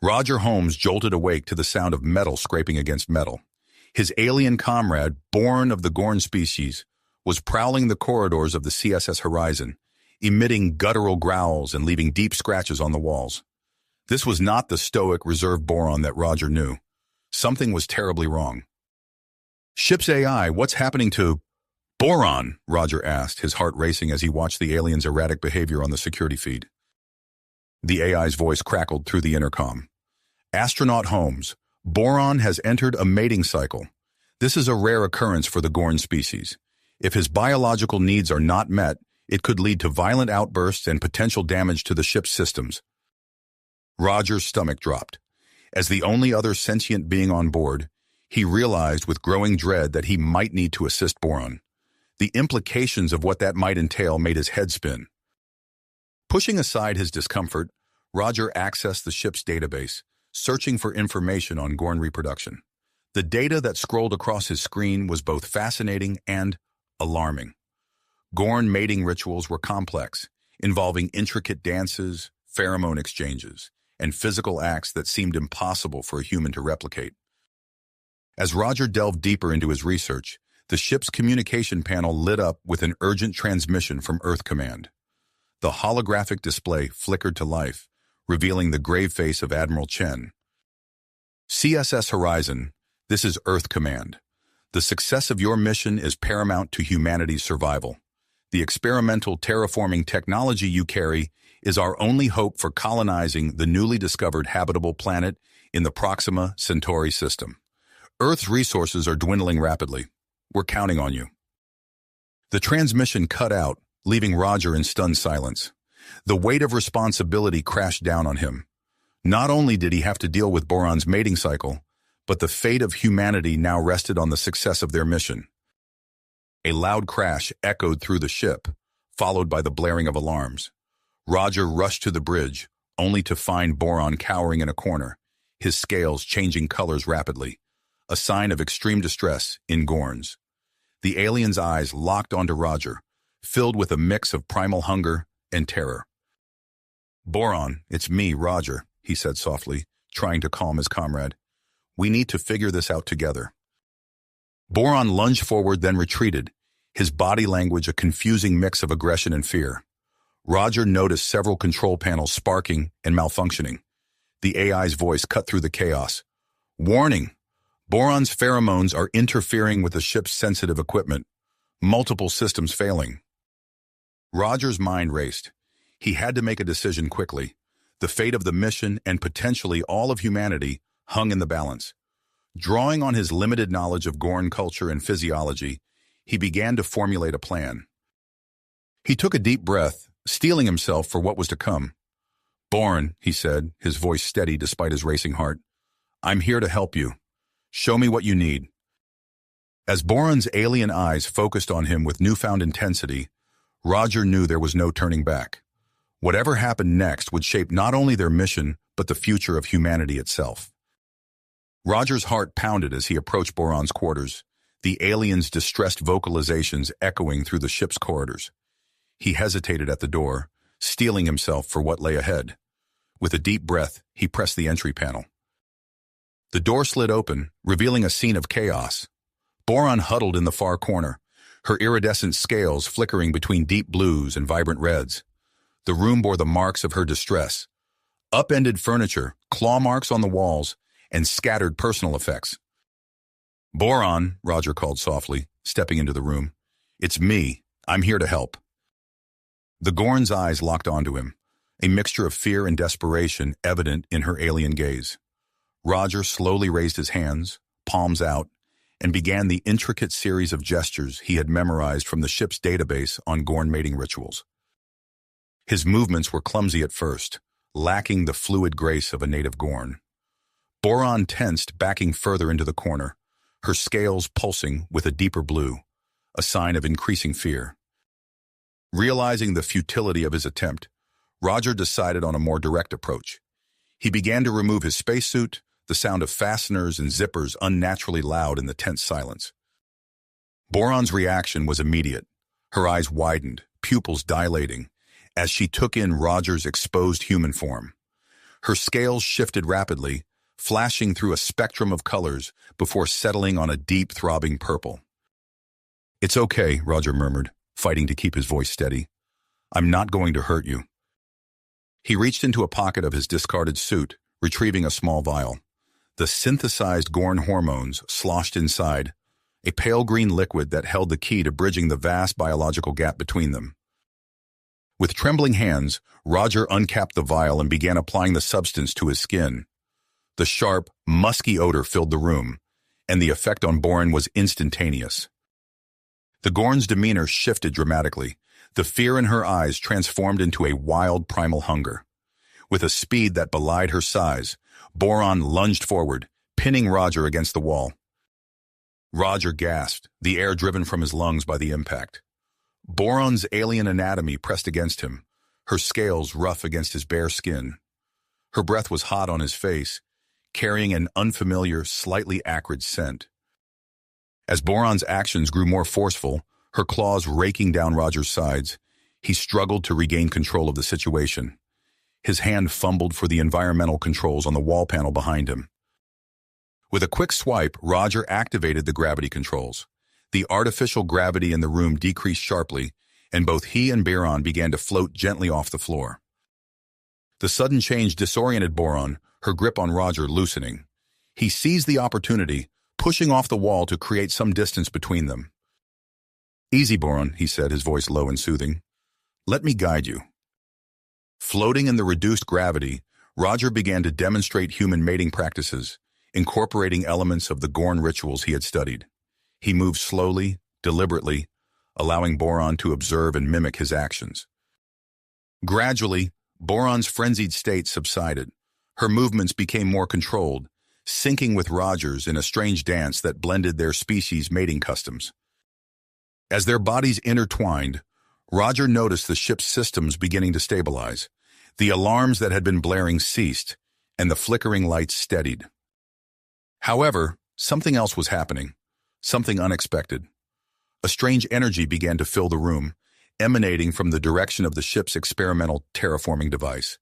Roger Holmes jolted awake to the sound of metal scraping against metal. His alien comrade, born of the Gorn species, was prowling the corridors of the CSS Horizon, emitting guttural growls and leaving deep scratches on the walls. This was not the stoic, reserved Boron that Roger knew. Something was terribly wrong. "Ship's AI, what's happening to Boron?" Roger asked, his heart racing as he watched the alien's erratic behavior on the security feed. The AI's voice crackled through the intercom. "Astronaut Holmes, Boron has entered a mating cycle. This is a rare occurrence for the Gorn species. If his biological needs are not met, it could lead to violent outbursts and potential damage to the ship's systems." Roger's stomach dropped. As the only other sentient being on board, he realized with growing dread that he might need to assist Boron. The implications of what that might entail made his head spin. Pushing aside his discomfort, Roger accessed the ship's database, searching for information on Gorn reproduction. The data that scrolled across his screen was both fascinating and alarming. Gorn mating rituals were complex, involving intricate dances, pheromone exchanges, and physical acts that seemed impossible for a human to replicate. As Roger delved deeper into his research, the ship's communication panel lit up with an urgent transmission from Earth Command. The holographic display flickered to life, revealing the grave face of Admiral Chen. "CSS Horizon, this is Earth Command. The success of your mission is paramount to humanity's survival. The experimental terraforming technology you carry is our only hope for colonizing the newly discovered habitable planet in the Proxima Centauri system. Earth's resources are dwindling rapidly. We're counting on you." The transmission cut out, leaving Roger in stunned silence. The weight of responsibility crashed down on him. Not only did he have to deal with Boron's mating cycle, but the fate of humanity now rested on the success of their mission. A loud crash echoed through the ship, followed by the blaring of alarms. Roger rushed to the bridge, only to find Boron cowering in a corner, his scales changing colors rapidly, a sign of extreme distress in Gorns. The alien's eyes locked onto Roger, filled with a mix of primal hunger and terror. "Boron, it's me, Roger," he said softly, trying to calm his comrade. "We need to figure this out together." Boron lunged forward, then retreated, his body language a confusing mix of aggression and fear. Roger noticed several control panels sparking and malfunctioning. The AI's voice cut through the chaos. "Warning! Boron's pheromones are interfering with the ship's sensitive equipment. Multiple systems failing." Roger's mind raced. He had to make a decision quickly. The fate of the mission and potentially all of humanity hung in the balance. Drawing on his limited knowledge of Gorn culture and physiology, he began to formulate a plan. He took a deep breath, steeling himself for what was to come. "Boron," he said, his voice steady despite his racing heart, "I'm here to help you. Show me what you need." As Boron's alien eyes focused on him with newfound intensity, Roger knew there was no turning back. Whatever happened next would shape not only their mission, but the future of humanity itself. Roger's heart pounded as he approached Boron's quarters, the alien's distressed vocalizations echoing through the ship's corridors. He hesitated at the door, steeling himself for what lay ahead. With a deep breath, he pressed the entry panel. The door slid open, revealing a scene of chaos. Boron huddled in the far corner, her iridescent scales flickering between deep blues and vibrant reds. The room bore the marks of her distress. Upended furniture, claw marks on the walls, and scattered personal effects. "Boron," Roger called softly, stepping into the room. "It's me. I'm here to help." The Gorn's eyes locked onto him, a mixture of fear and desperation evident in her alien gaze. Roger slowly raised his hands, palms out, and began the intricate series of gestures he had memorized from the ship's database on Gorn mating rituals. His movements were clumsy at first, lacking the fluid grace of a native Gorn. Boron tensed, backing further into the corner, her scales pulsing with a deeper blue, a sign of increasing fear. Realizing the futility of his attempt, Roger decided on a more direct approach. He began to remove his spacesuit, the sound of fasteners and zippers unnaturally loud in the tense silence. Boron's reaction was immediate. Her eyes widened, pupils dilating, as she took in Roger's exposed human form. Her scales shifted rapidly, flashing through a spectrum of colors before settling on a deep, throbbing purple. "It's okay," Roger murmured, fighting to keep his voice steady. "I'm not going to hurt you." He reached into a pocket of his discarded suit, retrieving a small vial. The synthesized Gorn hormones sloshed inside, a pale green liquid that held the key to bridging the vast biological gap between them. With trembling hands, Roger uncapped the vial and began applying the substance to his skin. The sharp, musky odor filled the room, and the effect on Boran was instantaneous. The Gorn's demeanor shifted dramatically. The fear in her eyes transformed into a wild, primal hunger. With a speed that belied her size, Boran lunged forward, pinning Roger against the wall. Roger gasped, the air driven from his lungs by the impact. Boran's alien anatomy pressed against him, her scales rough against his bare skin. Her breath was hot on his face, carrying an unfamiliar, slightly acrid scent. As Boran's actions grew more forceful, her claws raking down Roger's sides, he struggled to regain control of the situation. His hand fumbled for the environmental controls on the wall panel behind him. With a quick swipe, Roger activated the gravity controls. The artificial gravity in the room decreased sharply, and both he and Boran began to float gently off the floor. The sudden change disoriented Boran, her grip on Roger loosening. He seized the opportunity, pushing off the wall to create some distance between them. "Easy, Boran," he said, his voice low and soothing. "Let me guide you." Floating in the reduced gravity, Roger began to demonstrate human mating practices, incorporating elements of the Gorn rituals he had studied. He moved slowly, deliberately, allowing Boran to observe and mimic his actions. Gradually, Boran's frenzied state subsided. Her movements became more controlled, syncing with Roger's in a strange dance that blended their species' mating customs. As their bodies intertwined, Roger noticed the ship's systems beginning to stabilize. The alarms that had been blaring ceased, and the flickering lights steadied. However, something else was happening, something unexpected. A strange energy began to fill the room, emanating from the direction of the ship's experimental terraforming device.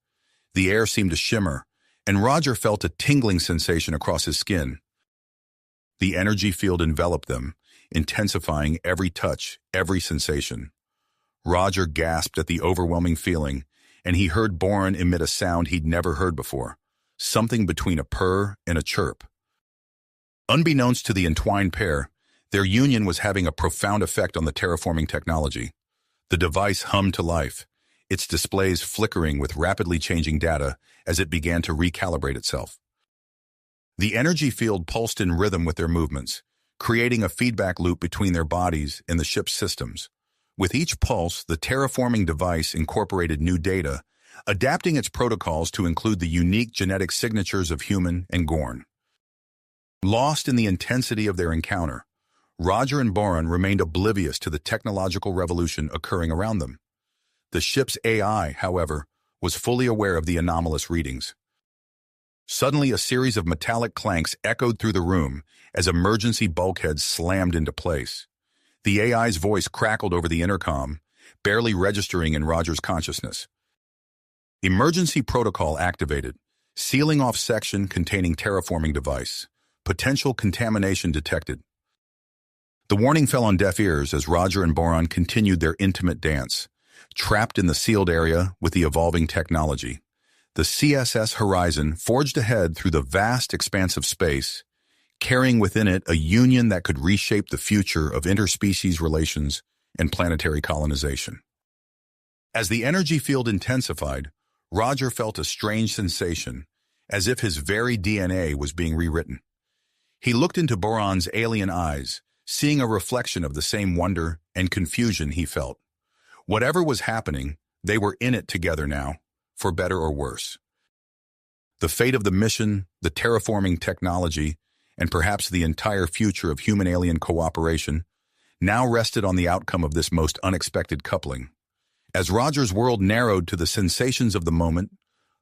The air seemed to shimmer, and Roger felt a tingling sensation across his skin. The energy field enveloped them, intensifying every touch, every sensation. Roger gasped at the overwhelming feeling, and he heard Boran emit a sound he'd never heard before, something between a purr and a chirp. Unbeknownst to the entwined pair, their union was having a profound effect on the terraforming technology. The device hummed to life, its displays flickering with rapidly changing data as it began to recalibrate itself. The energy field pulsed in rhythm with their movements, creating a feedback loop between their bodies and the ship's systems. With each pulse, the terraforming device incorporated new data, adapting its protocols to include the unique genetic signatures of human and Gorn. Lost in the intensity of their encounter, Roger and Boran remained oblivious to the technological revolution occurring around them. The ship's AI, however, was fully aware of the anomalous readings. Suddenly, a series of metallic clanks echoed through the room as emergency bulkheads slammed into place. The AI's voice crackled over the intercom, barely registering in Roger's consciousness. Emergency protocol activated, sealing off section containing terraforming device. Potential contamination detected. The warning fell on deaf ears as Roger and Boran continued their intimate dance, trapped in the sealed area with the evolving technology. The CSS Horizon forged ahead through the vast expanse of space, carrying within it a union that could reshape the future of interspecies relations and planetary colonization. As the energy field intensified, Roger felt a strange sensation, as if his very DNA was being rewritten. He looked into Boran's alien eyes, seeing a reflection of the same wonder and confusion he felt. Whatever was happening, they were in it together now, for better or worse. The fate of the mission, the terraforming technology, and perhaps the entire future of human-alien cooperation now rested on the outcome of this most unexpected coupling. As Roger's world narrowed to the sensations of the moment,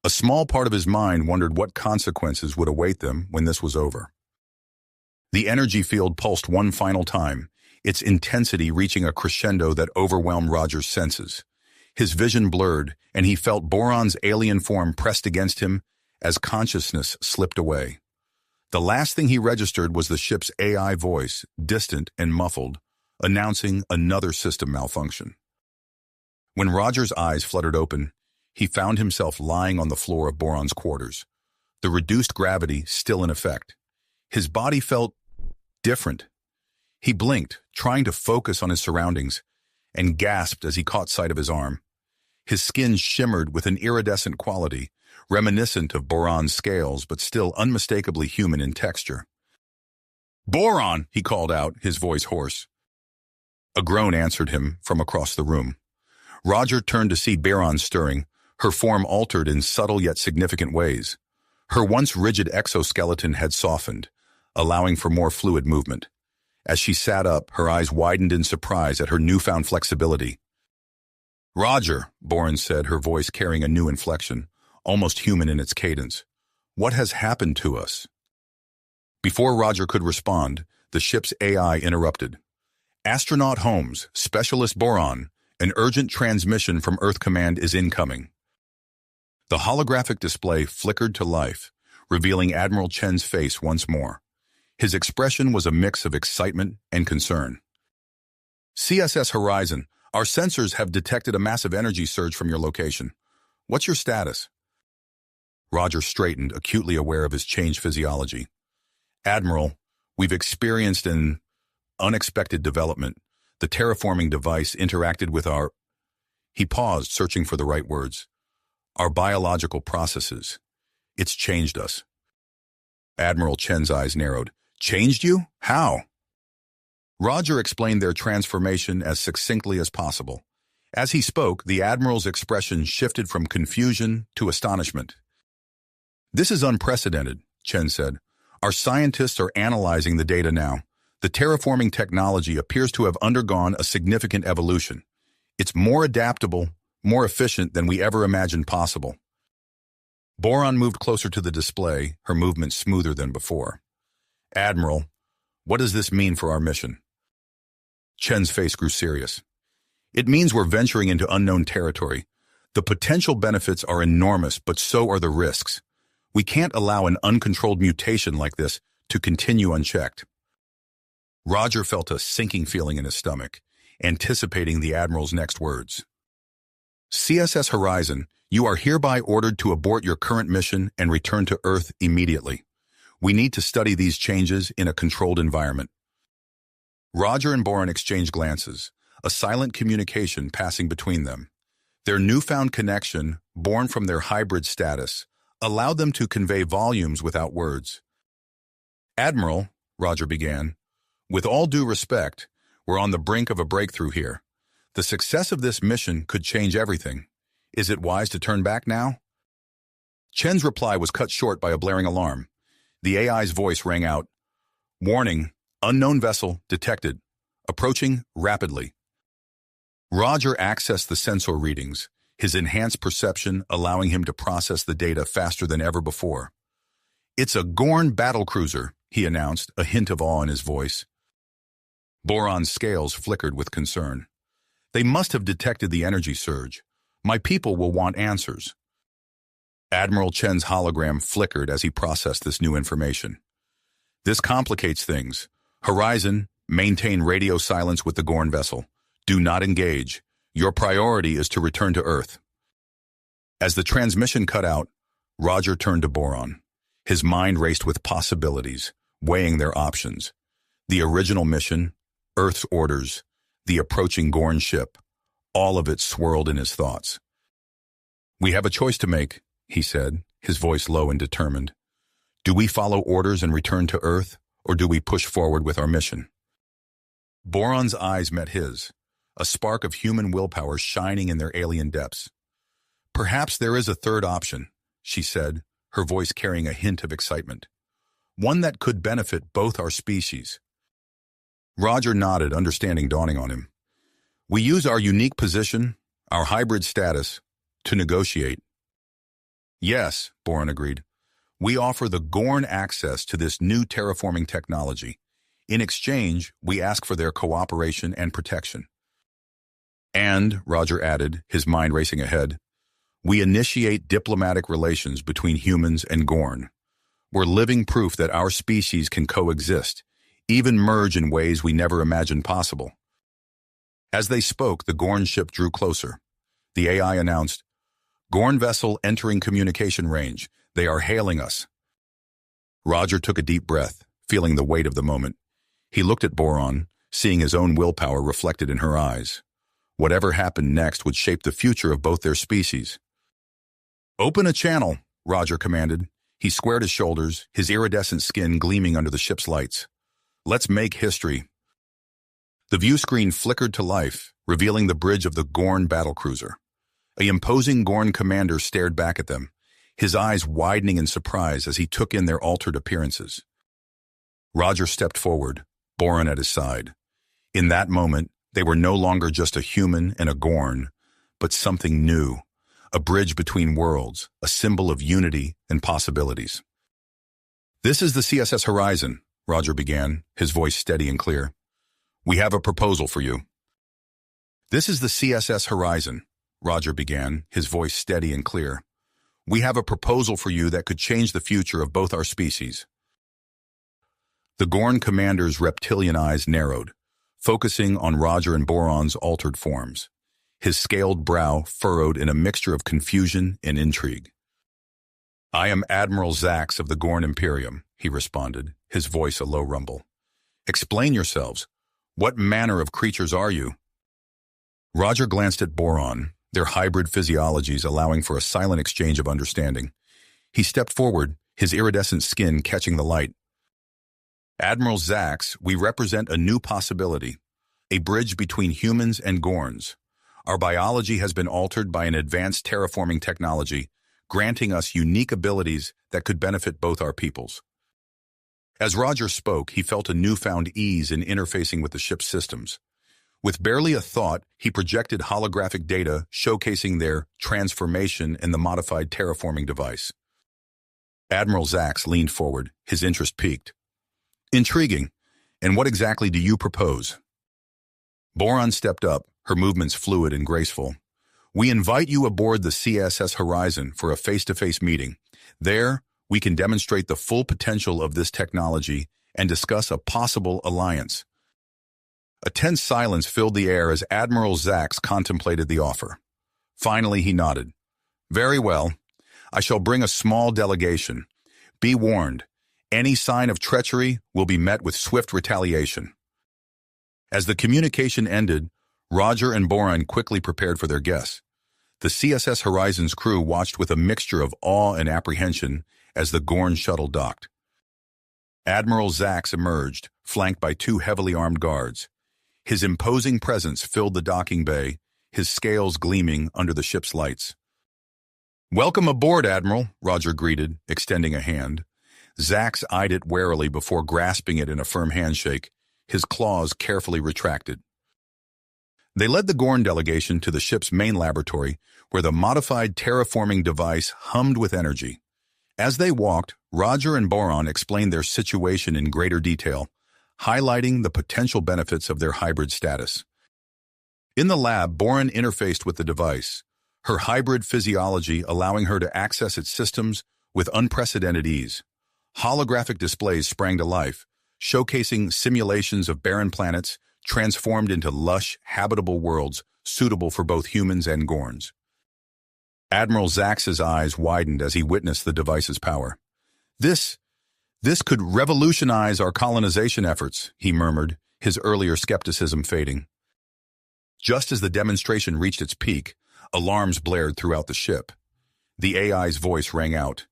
a small part of his mind wondered what consequences would await them when this was over. The energy field pulsed one final time, its intensity reaching a crescendo that overwhelmed Roger's senses. His vision blurred, and he felt Boran's alien form pressed against him as consciousness slipped away. The last thing he registered was the ship's AI voice, distant and muffled, announcing another system malfunction. When Roger's eyes fluttered open, he found himself lying on the floor of Boron's quarters, the reduced gravity still in effect. His body felt different. He blinked, trying to focus on his surroundings, and gasped as he caught sight of his arm. His skin shimmered with an iridescent quality, reminiscent of Boron's scales, but still unmistakably human in texture. "Boron!" he called out, his voice hoarse. A groan answered him from across the room. Roger turned to see Boron stirring, her form altered in subtle yet significant ways. Her once rigid exoskeleton had softened, allowing for more fluid movement. As she sat up, her eyes widened in surprise at her newfound flexibility. "Roger," Boron said, her voice carrying a new inflection, almost human in its cadence. "What has happened to us?" Before Roger could respond, the ship's AI interrupted. "Astronaut Holmes, Specialist Boron, an urgent transmission from Earth Command is incoming." The holographic display flickered to life, revealing Admiral Chen's face once more. His expression was a mix of excitement and concern. "CSS Horizon, our sensors have detected a massive energy surge from your location. What's your status?" Roger straightened, acutely aware of his changed physiology. "Admiral, we've experienced an unexpected development. The terraforming device interacted with our—" He paused, searching for the right words. "Our biological processes. It's changed us." Admiral Chen's eyes narrowed. "Changed you? How?" Roger explained their transformation as succinctly as possible. As he spoke, the Admiral's expression shifted from confusion to astonishment. "This is unprecedented," Chen said. "Our scientists are analyzing the data now. The terraforming technology appears to have undergone a significant evolution. It's more adaptable, more efficient than we ever imagined possible." Boron moved closer to the display, her movement smoother than before. "Admiral, what does this mean for our mission?" Chen's face grew serious. "It means we're venturing into unknown territory. The potential benefits are enormous, but so are the risks. We can't allow an uncontrolled mutation like this to continue unchecked." Roger felt a sinking feeling in his stomach, anticipating the Admiral's next words. "CSS Horizon, you are hereby ordered to abort your current mission and return to Earth immediately. We need to study these changes in a controlled environment." Roger and Boron exchanged glances, a silent communication passing between them. Their newfound connection, born from their hybrid status, allowed them to convey volumes without words. "Admiral," Roger began, "with all due respect, we're on the brink of a breakthrough here. The success of this mission could change everything. Is it wise to turn back now?" Chen's reply was cut short by a blaring alarm. The AI's voice rang out. "Warning, unknown vessel detected. Approaching rapidly." Roger accessed the sensor readings, his enhanced perception allowing him to process the data faster than ever before. "It's a Gorn battlecruiser," he announced, a hint of awe in his voice. Boron's scales flickered with concern. "They must have detected the energy surge. My people will want answers." Admiral Chen's hologram flickered as he processed this new information. "This complicates things. Horizon, maintain radio silence with the Gorn vessel. Do not engage. Your priority is to return to Earth." As the transmission cut out, Roger turned to Boron. His mind raced with possibilities, weighing their options. The original mission, Earth's orders, the approaching Gorn ship, all of it swirled in his thoughts. "We have a choice to make," he said, his voice low and determined. "Do we follow orders and return to Earth, or do we push forward with our mission?" Boron's eyes met his, a spark of human willpower shining in their alien depths. "Perhaps there is a third option," she said, her voice carrying a hint of excitement. "One that could benefit both our species." Roger nodded, understanding dawning on him. "We use our unique position, our hybrid status, to negotiate." "Yes," Boron agreed. "We offer the Gorn access to this new terraforming technology. In exchange, we ask for their cooperation and protection." "And," Roger added, his mind racing ahead, We initiate diplomatic relations between humans and Gorn. We're living proof that our species can coexist, even merge in ways we never imagined possible. As they spoke, the Gorn ship drew closer. The AI announced, "Gorn vessel entering communication range. They are hailing us." Roger took a deep breath, feeling the weight of the moment. He looked at Boron, seeing his own willpower reflected in her eyes. Whatever happened next would shape the future of both their species. "Open a channel," Roger commanded. He squared his shoulders, his iridescent skin gleaming under the ship's lights. "Let's make history." The view screen flickered to life, revealing the bridge of the Gorn battlecruiser. The imposing Gorn commander stared back at them, his eyes widening in surprise as he took in their altered appearances. Roger stepped forward, Boron at his side. In that moment, they were no longer just a human and a Gorn, but something new, a bridge between worlds, a symbol of unity and possibilities. "This is the CSS Horizon," Roger began, his voice steady and clear. "We have a proposal for you." "This is the CSS Horizon," Roger began, his voice steady and clear. "We have a proposal for you that could change the future of both our species." The Gorn commander's reptilian eyes narrowed, focusing on Roger and Boron's altered forms. His scaled brow furrowed in a mixture of confusion and intrigue. "I am Admiral Zax of the Gorn Imperium," he responded, his voice a low rumble. "Explain yourselves. What manner of creatures are you?" Roger glanced at Boron, their hybrid physiologies allowing for a silent exchange of understanding. He stepped forward, his iridescent skin catching the light. "Admiral Zax, we represent a new possibility, a bridge between humans and Gorns. Our biology has been altered by an advanced terraforming technology, granting us unique abilities that could benefit both our peoples." As Roger spoke, he felt a newfound ease in interfacing with the ship's systems. With barely a thought, he projected holographic data showcasing their transformation in the modified terraforming device. Admiral Zax leaned forward, his interest piqued. "Intriguing. And what exactly do you propose?" Boron stepped up, her movements fluid and graceful. "We invite you aboard the CSS Horizon for a face-to-face meeting. There, we can demonstrate the full potential of this technology and discuss a possible alliance." A tense silence filled the air as Admiral Zax contemplated the offer. Finally, he nodded. "Very well. I shall bring a small delegation. Be warned, any sign of treachery will be met with swift retaliation." As the communication ended, Roger and Boron quickly prepared for their guests. The CSS Horizon's crew watched with a mixture of awe and apprehension as the Gorn shuttle docked. Admiral Zax emerged, flanked by two heavily armed guards. His imposing presence filled the docking bay, his scales gleaming under the ship's lights. "Welcome aboard, Admiral," Roger greeted, extending a hand. Zax eyed it warily before grasping it in a firm handshake, his claws carefully retracted. They led the Gorn delegation to the ship's main laboratory, where the modified terraforming device hummed with energy. As they walked, Roger and Boron explained their situation in greater detail, highlighting the potential benefits of their hybrid status. In the lab, Boron interfaced with the device, her hybrid physiology allowing her to access its systems with unprecedented ease. Holographic displays sprang to life, showcasing simulations of barren planets transformed into lush, habitable worlds suitable for both humans and Gorns. Admiral Zax's eyes widened as he witnessed the device's power. This could revolutionize our colonization efforts," he murmured, his earlier skepticism fading. Just as the demonstration reached its peak, alarms blared throughout the ship. The AI's voice rang out.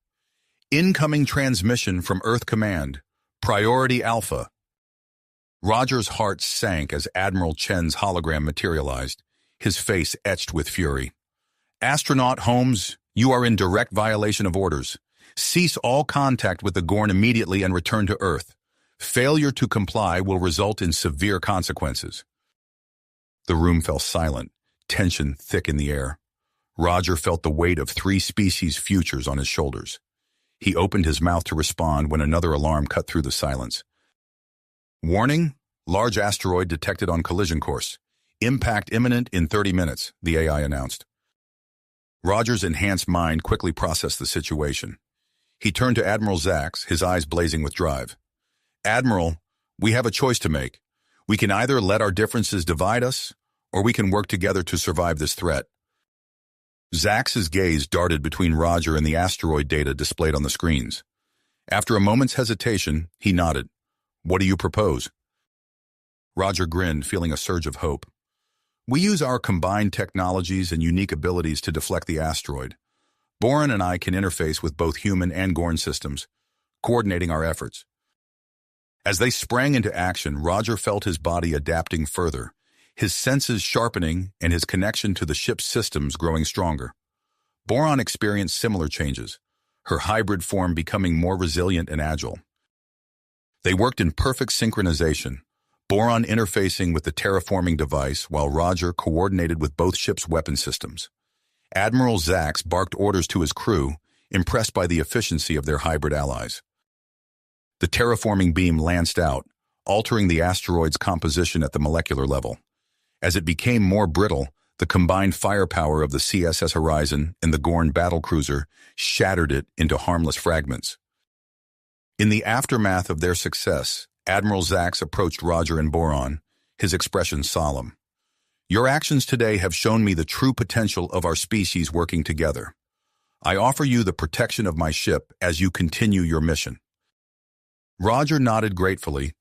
"Incoming transmission from Earth Command. Priority Alpha." Roger's heart sank as Admiral Chen's hologram materialized, his face etched with fury. "Astronaut Holmes, you are in direct violation of orders. Cease all contact with the Gorn immediately and return to Earth. Failure to comply will result in severe consequences." The room fell silent, tension thick in the air. Roger felt the weight of 3 species' futures on his shoulders. He opened his mouth to respond when another alarm cut through the silence. "Warning, large asteroid detected on collision course. Impact imminent in 30 minutes, the AI announced. Roger's enhanced mind quickly processed the situation. He turned to Admiral Zax, his eyes blazing with drive. Admiral, we have a choice to make. We can either let our differences divide us, or we can work together to survive this threat. Zax's gaze darted between Roger and the asteroid data displayed on the screens. After a moment's hesitation, he nodded. What do you propose? Roger grinned, feeling a surge of hope. We use our combined technologies and unique abilities to deflect the asteroid. Boron and I can interface with both human and Gorn systems, coordinating our efforts. As they sprang into action, Roger felt his body adapting further, his senses sharpening and his connection to the ship's systems growing stronger. Boron experienced similar changes, her hybrid form becoming more resilient and agile. They worked in perfect synchronization, Boron interfacing with the terraforming device while Roger coordinated with both ships' weapon systems. Admiral Zax barked orders to his crew, impressed by the efficiency of their hybrid allies. The terraforming beam lanced out, altering the asteroid's composition at the molecular level. As it became more brittle, the combined firepower of the CSS Horizon and the Gorn battlecruiser shattered it into harmless fragments. In the aftermath of their success, Admiral Zax approached Roger and Boron, his expression solemn. Your actions today have shown me the true potential of our species working together. I offer you the protection of my ship as you continue your mission. Roger nodded gratefully,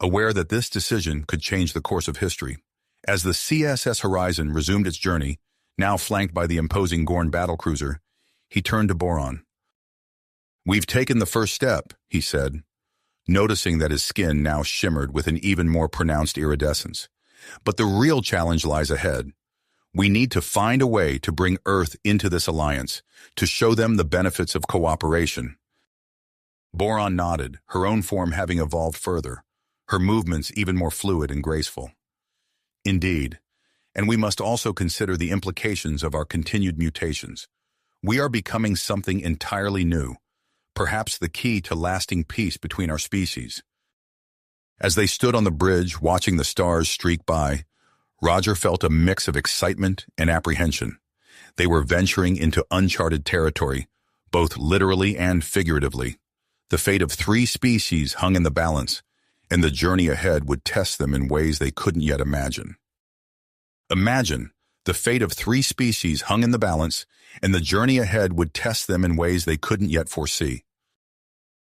aware that this decision could change the course of history. As the CSS Horizon resumed its journey, now flanked by the imposing Gorn battlecruiser, he turned to Boron. We've taken the first step, he said, noticing that his skin now shimmered with an even more pronounced iridescence. But the real challenge lies ahead. We need to find a way to bring Earth into this alliance, to show them the benefits of cooperation. Boron nodded, her own form having evolved further, her movements even more fluid and graceful. Indeed, and we must also consider the implications of our continued mutations. We are becoming something entirely new, perhaps the key to lasting peace between our species. As they stood on the bridge watching the stars streak by, Roger felt a mix of excitement and apprehension. They were venturing into uncharted territory, both literally and figuratively. The fate of 3 species hung in the balance, and the journey ahead would test them in ways they couldn't yet imagine. Imagine, the fate of 3 species hung in the balance, and the journey ahead would test them in ways they couldn't yet foresee.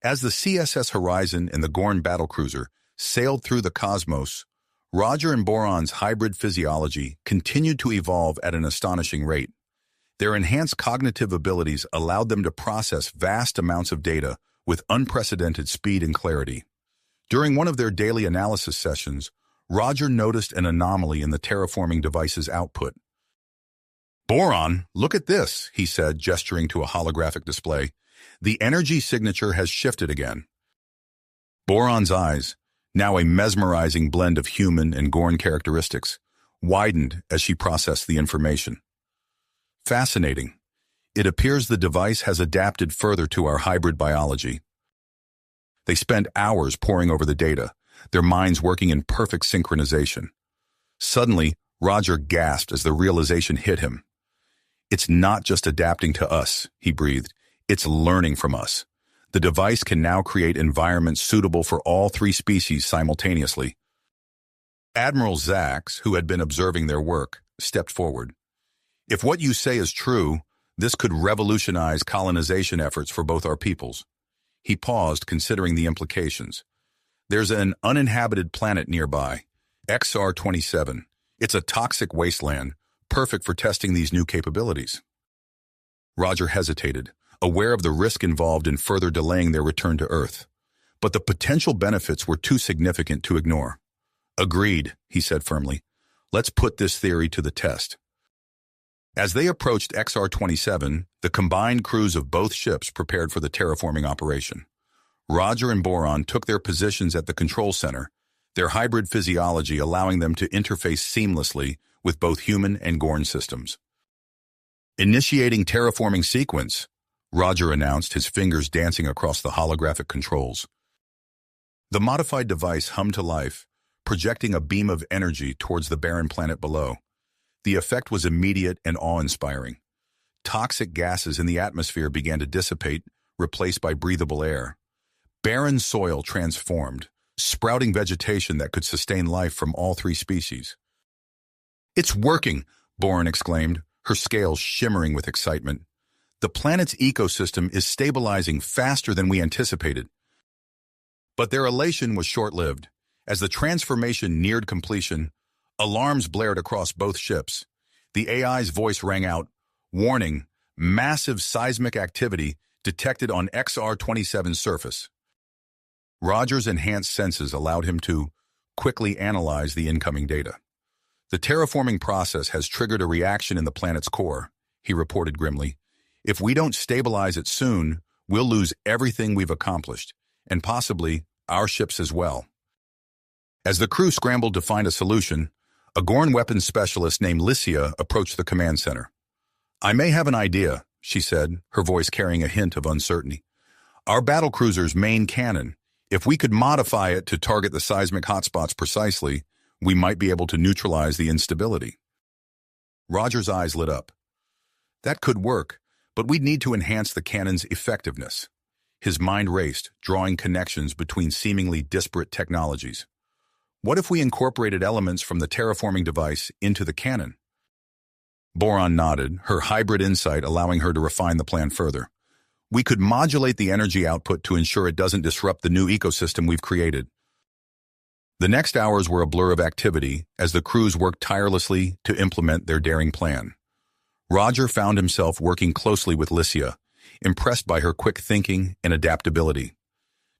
As the CSS Horizon and the Gorn battlecruiser sailed through the cosmos, Roger and Boron's hybrid physiology continued to evolve at an astonishing rate. Their enhanced cognitive abilities allowed them to process vast amounts of data with unprecedented speed and clarity. During one of their daily analysis sessions, Roger noticed an anomaly in the terraforming device's output. Boron, look at this, he said, gesturing to a holographic display. The energy signature has shifted again. Boron's eyes, now a mesmerizing blend of human and Gorn characteristics, widened as she processed the information. Fascinating. It appears the device has adapted further to our hybrid biology. They spent hours poring over the data, their minds working in perfect synchronization. Suddenly, Roger gasped as the realization hit him. It's not just adapting to us, he breathed. It's learning from us. The device can now create environments suitable for all 3 species simultaneously. Admiral Zax, who had been observing their work, stepped forward. If what you say is true, this could revolutionize colonization efforts for both our peoples. He paused, considering the implications. There's an uninhabited planet nearby, XR-27. It's a toxic wasteland, perfect for testing these new capabilities. Roger hesitated, aware of the risk involved in further delaying their return to Earth. But the potential benefits were too significant to ignore. Agreed, he said firmly. Let's put this theory to the test. As they approached XR-27, the combined crews of both ships prepared for the terraforming operation. Roger and Boron took their positions at the control center, their hybrid physiology allowing them to interface seamlessly with both human and Gorn systems. Initiating terraforming sequence, Roger announced, his fingers dancing across the holographic controls. The modified device hummed to life, projecting a beam of energy towards the barren planet below. The effect was immediate and awe-inspiring. Toxic gases in the atmosphere began to dissipate, replaced by breathable air. Barren soil transformed, sprouting vegetation that could sustain life from all three species. "It's working," Boren exclaimed, her scales shimmering with excitement. "The planet's ecosystem is stabilizing faster than we anticipated." But their elation was short-lived. As the transformation neared completion, alarms blared across both ships. The AI's voice rang out, "Warning, massive seismic activity detected on XR-27's surface." Roger's enhanced senses allowed him to quickly analyze the incoming data. "The terraforming process has triggered a reaction in the planet's core," he reported grimly. "If we don't stabilize it soon, we'll lose everything we've accomplished, and possibly our ships as well." As the crew scrambled to find a solution, a Gorn weapons specialist named Lycia approached the command center. "I may have an idea," she said, her voice carrying a hint of uncertainty. "Our battlecruiser's main cannon, if we could modify it to target the seismic hotspots precisely, we might be able to neutralize the instability." Roger's eyes lit up. "That could work, but we'd need to enhance the cannon's effectiveness." His mind raced, drawing connections between seemingly disparate technologies. "What if we incorporated elements from the terraforming device into the cannon?" Boron nodded, her hybrid insight allowing her to refine the plan further. "We could modulate the energy output to ensure it doesn't disrupt the new ecosystem we've created." The next hours were a blur of activity as the crews worked tirelessly to implement their daring plan. Roger found himself working closely with Lycia, impressed by her quick thinking and adaptability.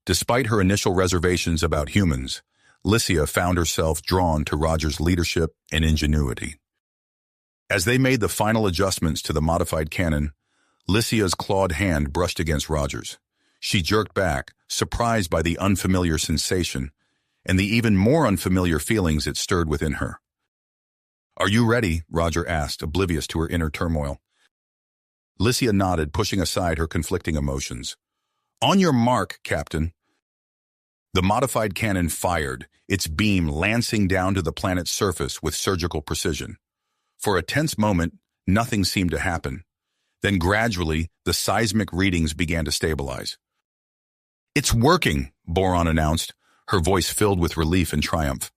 Despite her initial reservations about humans, Lycia found herself drawn to Roger's leadership and ingenuity. As they made the final adjustments to the modified cannon, Lycia's clawed hand brushed against Roger's. She jerked back, surprised by the unfamiliar sensation and the even more unfamiliar feelings it stirred within her. "Are you ready?" Roger asked, oblivious to her inner turmoil. Lycia nodded, pushing aside her conflicting emotions. "On your mark, Captain." The modified cannon fired, its beam lancing down to the planet's surface with surgical precision. For a tense moment, nothing seemed to happen. Then gradually, the seismic readings began to stabilize. "It's working," Boron announced, her voice filled with relief and triumph.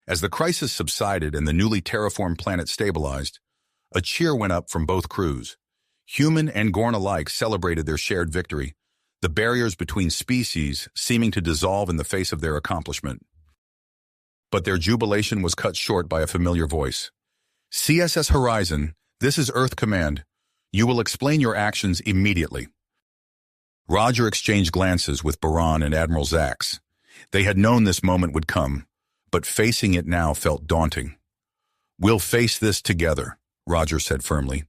As the crisis subsided and the newly terraformed planet stabilized, a cheer went up from both crews. Human and Gorn alike celebrated their shared victory, the barriers between species seeming to dissolve in the face of their accomplishment. But their jubilation was cut short by a familiar voice. "CSS Horizon, this is Earth Command. You will explain your actions immediately." Roger exchanged glances with Boron and Admiral Zax. They had known this moment would come, but facing it now felt daunting. "We'll face this together," Roger said firmly.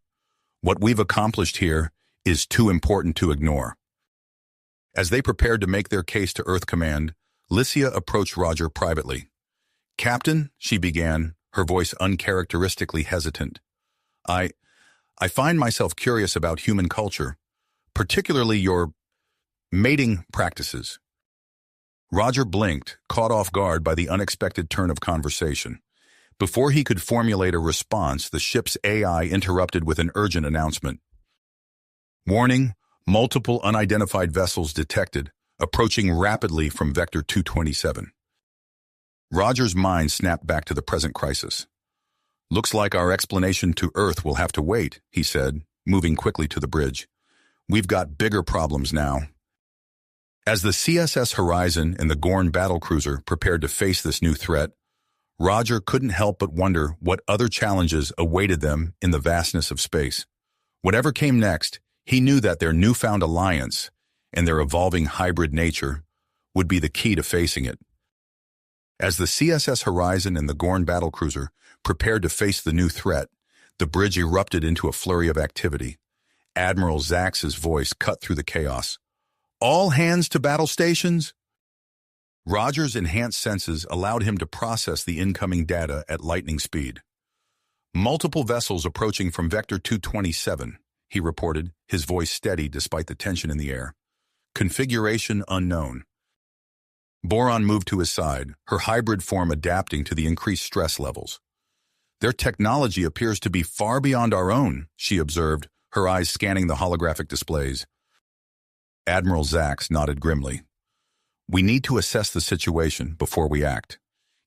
"What we've accomplished here is too important to ignore." As they prepared to make their case to Earth Command, Lycia approached Roger privately. "Captain," she began, her voice uncharacteristically hesitant. I find myself curious about human culture, particularly your mating practices." Roger blinked, caught off guard by the unexpected turn of conversation. Before he could formulate a response, the ship's AI interrupted with an urgent announcement. "Warning, multiple unidentified vessels detected, approaching rapidly from Vector 227. Roger's mind snapped back to the present crisis. "Looks like our explanation to Earth will have to wait," he said, moving quickly to the bridge. "We've got bigger problems now." As the CSS Horizon and the Gorn battlecruiser prepared to face this new threat, Roger couldn't help but wonder what other challenges awaited them in the vastness of space. Whatever came next, he knew that their newfound alliance and their evolving hybrid nature would be the key to facing it. As the CSS Horizon and the Gorn battlecruiser prepared to face the new threat, the bridge erupted into a flurry of activity. Admiral Zax's voice cut through the chaos. "All hands to battle stations!" Roger's enhanced senses allowed him to process the incoming data at lightning speed. "Multiple vessels approaching from Vector 227, he reported, his voice steady despite the tension in the air. "Configuration unknown." Boron moved to his side, her hybrid form adapting to the increased stress levels. Their technology appears to be far beyond our own, she observed, her eyes scanning the holographic displays. Admiral Zax nodded grimly. We need to assess the situation before we act.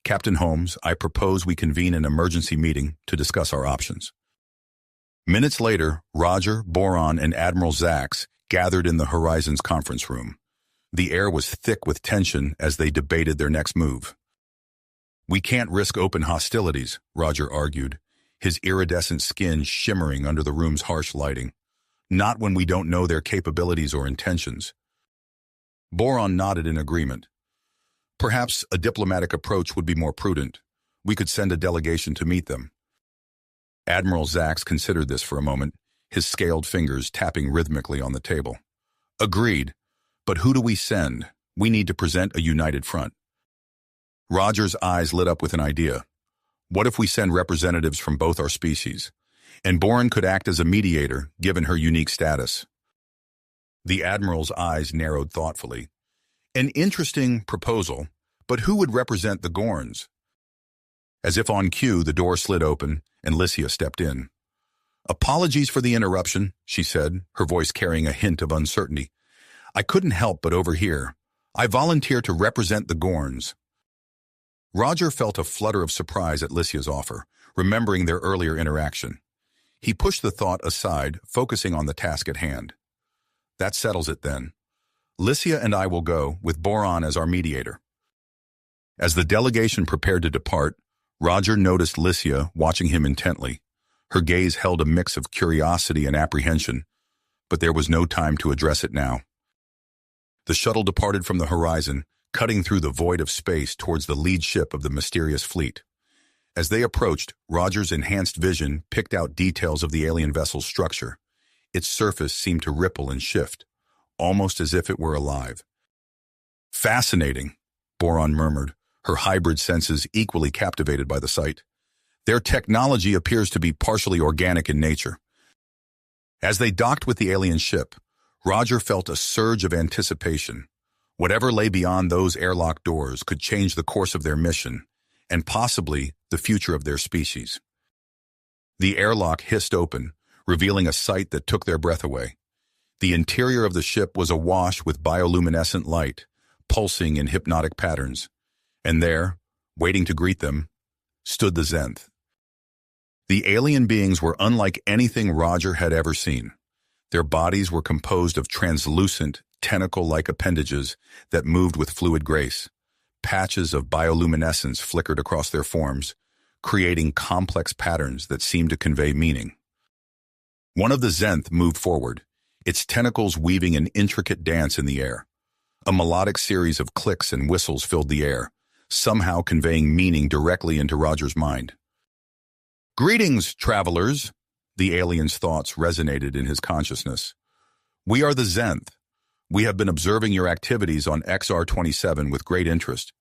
Captain Holmes, I propose we convene an emergency meeting to discuss our options. Minutes later, Roger, Boron, and Admiral Zax gathered in the Horizon's conference room. The air was thick with tension as they debated their next move. We can't risk open hostilities, Roger argued, his iridescent skin shimmering under the room's harsh lighting. Not when we don't know their capabilities or intentions. Boron nodded in agreement. Perhaps a diplomatic approach would be more prudent. We could send a delegation to meet them. Admiral Zax considered this for a moment, his scaled fingers tapping rhythmically on the table. Agreed, but who do we send? We need to present a united front. Roger's eyes lit up with an idea. What if we send representatives from both our species? And Boron could act as a mediator, given her unique status. The Admiral's eyes narrowed thoughtfully. An interesting proposal, but who would represent the Gorns? As if on cue, the door slid open, and Lycia stepped in. Apologies for the interruption, she said, her voice carrying a hint of uncertainty. I couldn't help but overhear. I volunteer to represent the Gorns. Roger felt a flutter of surprise at Lycia's offer, remembering their earlier interaction. He pushed the thought aside, focusing on the task at hand. That settles it then. Lycia and I will go, with Boron as our mediator. As the delegation prepared to depart, Roger noticed Lycia watching him intently. Her gaze held a mix of curiosity and apprehension, but there was no time to address it now. The shuttle departed from the Horizon, cutting through the void of space towards the lead ship of the mysterious fleet. As they approached, Roger's enhanced vision picked out details of the alien vessel's structure. Its surface seemed to ripple and shift, almost as if it were alive. Fascinating, Boron murmured, her hybrid senses equally captivated by the sight. Their technology appears to be partially organic in nature. As they docked with the alien ship, Roger felt a surge of anticipation. Whatever lay beyond those airlock doors could change the course of their mission, and possibly the future of their species. The airlock hissed open, revealing a sight that took their breath away. The interior of the ship was awash with bioluminescent light, pulsing in hypnotic patterns. And there, waiting to greet them, stood the Zenth. The alien beings were unlike anything Roger had ever seen. Their bodies were composed of translucent, tentacle-like appendages that moved with fluid grace. Patches of bioluminescence flickered across their forms, creating complex patterns that seemed to convey meaning. One of the Zenth moved forward, its tentacles weaving an intricate dance in the air. A melodic series of clicks and whistles filled the air, somehow conveying meaning directly into Roger's mind. Greetings, travelers, the alien's thoughts resonated in his consciousness. We are the Zenth. We have been observing your activities on XR-27 with great interest.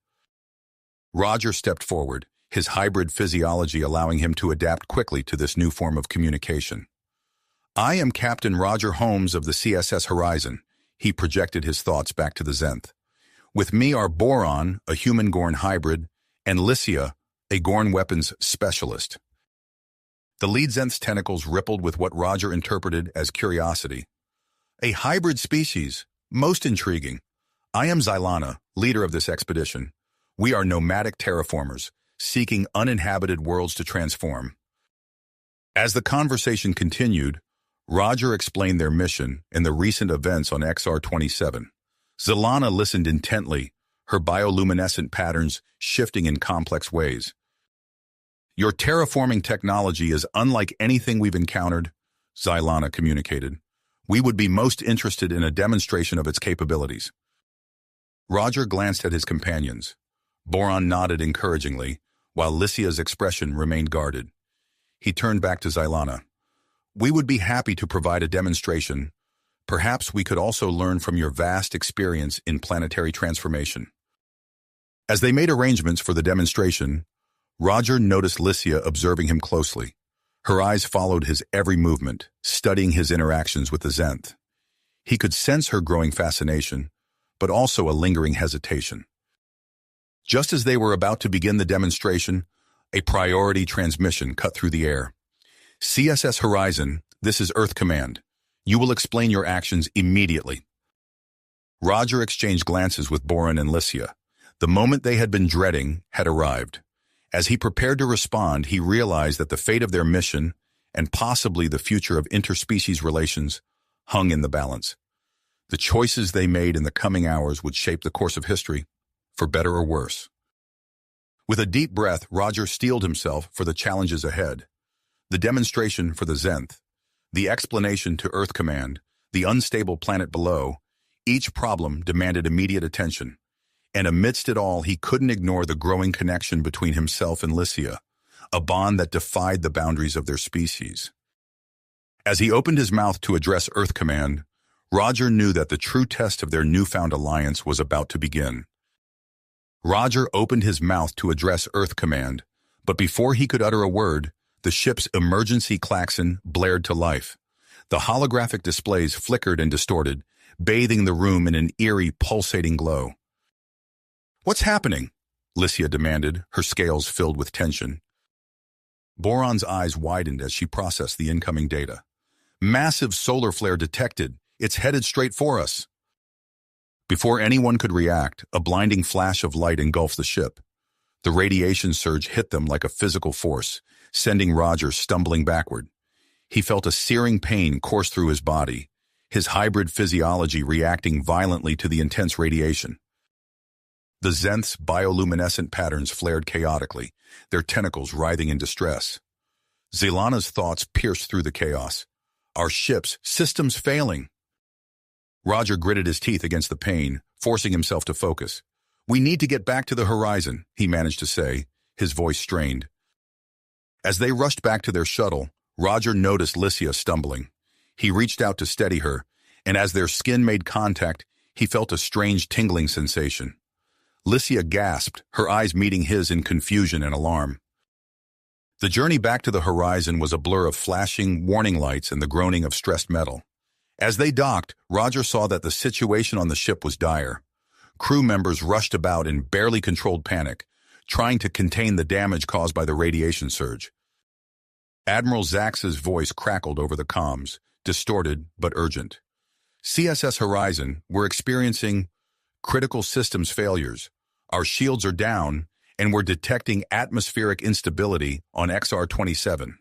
Roger stepped forward, his hybrid physiology allowing him to adapt quickly to this new form of communication. I am Captain Roger Holmes of the CSS Horizon. He projected his thoughts back to the Zenth. With me are Boron, a human-Gorn hybrid, and Lycia, a Gorn weapons specialist. The lead Zenth's tentacles rippled with what Roger interpreted as curiosity. A hybrid species, most intriguing. I am Xylana, leader of this expedition. We are nomadic terraformers, seeking uninhabited worlds to transform. As the conversation continued, Roger explained their mission and the recent events on XR-27. Xylana listened intently, her bioluminescent patterns shifting in complex ways. Your terraforming technology is unlike anything we've encountered, Xylana communicated. We would be most interested in a demonstration of its capabilities. Roger glanced at his companions. Boron nodded encouragingly, while Lycia's expression remained guarded. He turned back to Xylana. We would be happy to provide a demonstration. Perhaps we could also learn from your vast experience in planetary transformation. As they made arrangements for the demonstration, Roger noticed Lycia observing him closely. Her eyes followed his every movement, studying his interactions with the Zenth. He could sense her growing fascination, but also a lingering hesitation. Just as they were about to begin the demonstration, A priority transmission cut through the air. CSS Horizon, this is Earth Command. You will explain your actions immediately. Roger exchanged glances with Boran and Lycia. The moment they had been dreading had arrived. As he prepared to respond, he realized that the fate of their mission, and possibly the future of interspecies relations, hung in the balance. The choices they made in the coming hours would shape the course of history, for better or worse. With a deep breath, Roger steeled himself for the challenges ahead. The demonstration for the Zenth, the explanation to Earth Command, the unstable planet below, each problem demanded immediate attention. And amidst it all, he couldn't ignore the growing connection between himself and Lycia, a bond that defied the boundaries of their species. As he opened his mouth to address Earth Command, Roger knew that the true test of their newfound alliance was about to begin. Roger opened his mouth to address Earth Command, but before he could utter a word, the ship's emergency klaxon blared to life. The holographic displays flickered and distorted, bathing the room in an eerie, pulsating glow. "What's happening?" Lycia demanded, her scales filled with tension. Boran's eyes widened as she processed the incoming data. "Massive solar flare detected. It's headed straight for us." Before anyone could react, a blinding flash of light engulfed the ship. The radiation surge hit them like a physical force, sending Roger stumbling backward. He felt a searing pain course through his body, his hybrid physiology reacting violently to the intense radiation. The Zenth's bioluminescent patterns flared chaotically, their tentacles writhing in distress. Zelana's thoughts pierced through the chaos. "Our ship's systems failing." Roger gritted his teeth against the pain, forcing himself to focus. "We need to get back to the horizon," he managed to say, his voice strained. As they rushed back to their shuttle, Roger noticed Lycia stumbling. He reached out to steady her, and as their skin made contact, he felt a strange tingling sensation. Lycia gasped, her eyes meeting his in confusion and alarm. The journey back to the horizon was a blur of flashing, warning lights and the groaning of stressed metal. As they docked, Roger saw that the situation on the ship was dire. Crew members rushed about in barely controlled panic, trying to contain the damage caused by the radiation surge. Admiral Zax's voice crackled over the comms, distorted but urgent. "CSS Horizon, we're experiencing critical systems failures. Our shields are down, and we're detecting atmospheric instability on XR-27.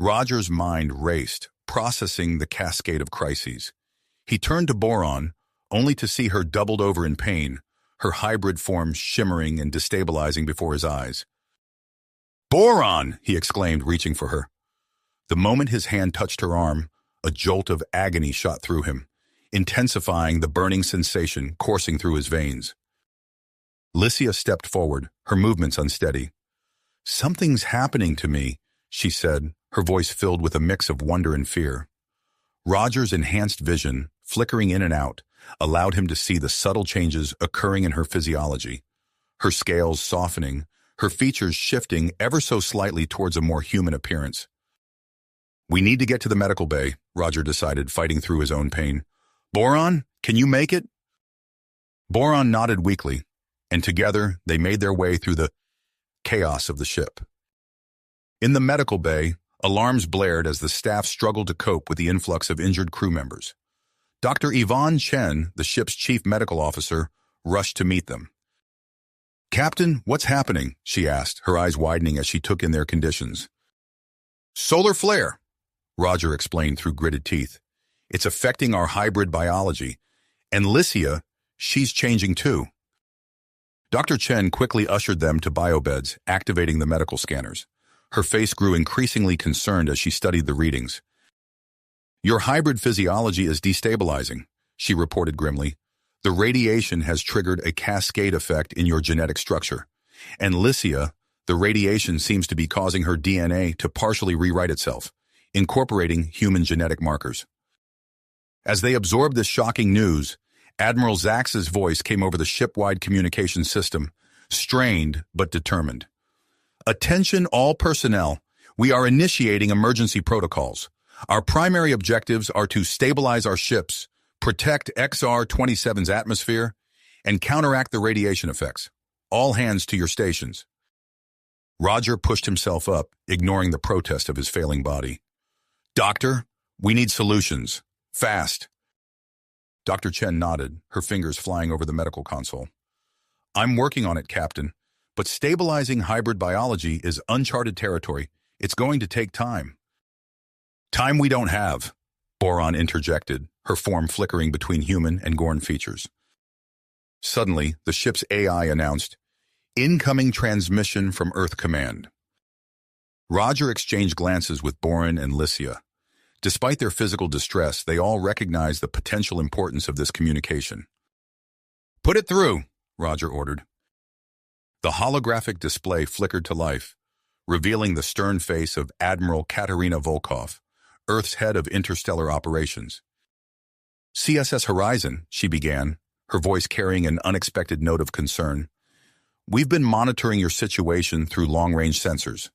Roger's mind raced, processing the cascade of crises. He turned to Boran, only to see her doubled over in pain, her hybrid form shimmering and destabilizing before his eyes. "Boran!" he exclaimed, reaching for her. The moment his hand touched her arm, a jolt of agony shot through him, intensifying the burning sensation coursing through his veins. Lycia stepped forward, her movements unsteady. "Something's happening to me," she said, her voice filled with a mix of wonder and fear. Roger's enhanced vision, flickering in and out, allowed him to see the subtle changes occurring in her physiology. Her scales softening, her features shifting ever so slightly towards a more human appearance. "We need to get to the medical bay," Roger decided, fighting through his own pain. "Boran, can you make it?" Boran nodded weakly, and together they made their way through the chaos of the ship. In the medical bay, alarms blared as the staff struggled to cope with the influx of injured crew members. Dr. Yvonne Chen, the ship's chief medical officer, rushed to meet them. "Captain, what's happening?" she asked, her eyes widening as she took in their conditions. "Solar flare," Roger explained through gritted teeth. "It's affecting our hybrid biology. And Lycia, she's changing too." Dr. Chen quickly ushered them to biobeds, activating the medical scanners. Her face grew increasingly concerned as she studied the readings. "Your hybrid physiology is destabilizing," she reported grimly. "The radiation has triggered a cascade effect in your genetic structure. And Lycia, the radiation seems to be causing her DNA to partially rewrite itself, incorporating human genetic markers." As they absorbed this shocking news, Admiral Zax's voice came over the ship-wide communication system, strained but determined. "Attention all personnel. We are initiating emergency protocols. Our primary objectives are to stabilize our ships, protect XR-27's atmosphere, and counteract the radiation effects. All hands to your stations." Roger pushed himself up, ignoring the protest of his failing body. "Doctor, we need solutions. Fast." Dr. Chen nodded, her fingers flying over the medical console. "I'm working on it, Captain, but stabilizing hybrid biology is uncharted territory. It's going to take time." "Time we don't have," Boron interjected, her form flickering between human and Gorn features. Suddenly, the ship's AI announced, "Incoming transmission from Earth Command." Roger exchanged glances with Boron and Lycia. Despite their physical distress, they all recognized the potential importance of this communication. "Put it through," Roger ordered. The holographic display flickered to life, revealing the stern face of Admiral Katerina Volkov, Earth's head of interstellar operations. "CSS Horizon," she began, her voice carrying an unexpected note of concern. "We've been monitoring your situation through long-range sensors.